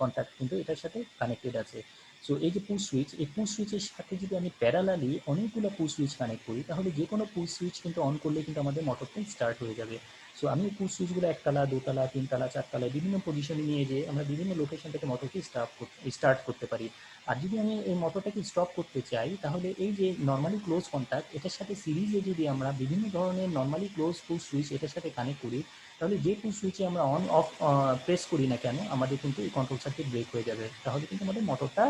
কন্ট্যাক্ট কিন্তু এটার সাথে কানেক্টেড আছে। সো এই যে পুশ সুইচ, এই পুশ সুইচের সাথে যদি আমি প্যারালালি অনেকগুলো পুশ সুইচ কানেক্ট করি, তাহলে যে কোনো পুশ সুইচ কিন্তু অন করলে কিন্তু আমাদের মোটরটা স্টার্ট হয়ে যাবে। সো আমি পুশ সুইচগুলো একতলা, দোতলা, তিনতলা, চারতলা বিভিন্ন পজিশনে নিয়ে যেয়ে আমরা বিভিন্ন লোকেশন থেকে মোটরকে স্টার্ট করতে পারি। আর যদি আমি এই মোটরটাকে স্টপ করতে চাই, তাহলে এই যে নর্মালি ক্লোজ কন্ট্যাক্ট, এটার সাথে সিরিজে যদি আমরা বিভিন্ন ধরনের নর্মালি ক্লোজ পুশ সুইচ এটার সাথে কানেক্ট করি, তাহলে যে পুশ সুইচে আমরা অন অফ প্রেস করি না কেন, আমাদের কিন্তু এই কন্ট্রোল সার্কিট ব্রেক হয়ে যাবে, তাহলে কিন্তু আমাদের মোটরটা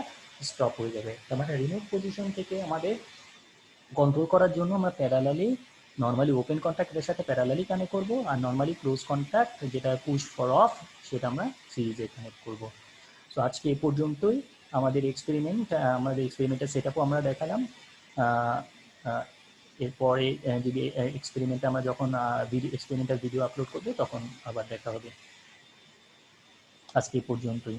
স্টপ হয়ে যাবে। তার মানে রিমোট পজিশন থেকে আমাদের কন্ট্রোল করার জন্য আমরা প্যারালালি নর্মালি ওপেন কন্ট্যাক্ট এর সাথে প্যারালালি কানেক্ট করব, আর নর্মালি ক্লোজ কন্ট্যাক্ট যেটা পুশ ফর অফ সেটা আমরা সিরিজে কানেক্ট করব। সো আজকে এই পর্যন্তই আমাদের এক্সপেরিমেন্টের সেট আপও আমরা দেখালাম। এরপরে যদি এক্সপেরিমেন্টে আমরা যখন এক্সপেরিমেন্টাল ভিডিও আপলোড করবো তখন আবার দেখা হবে। আজকে এই পর্যন্তই।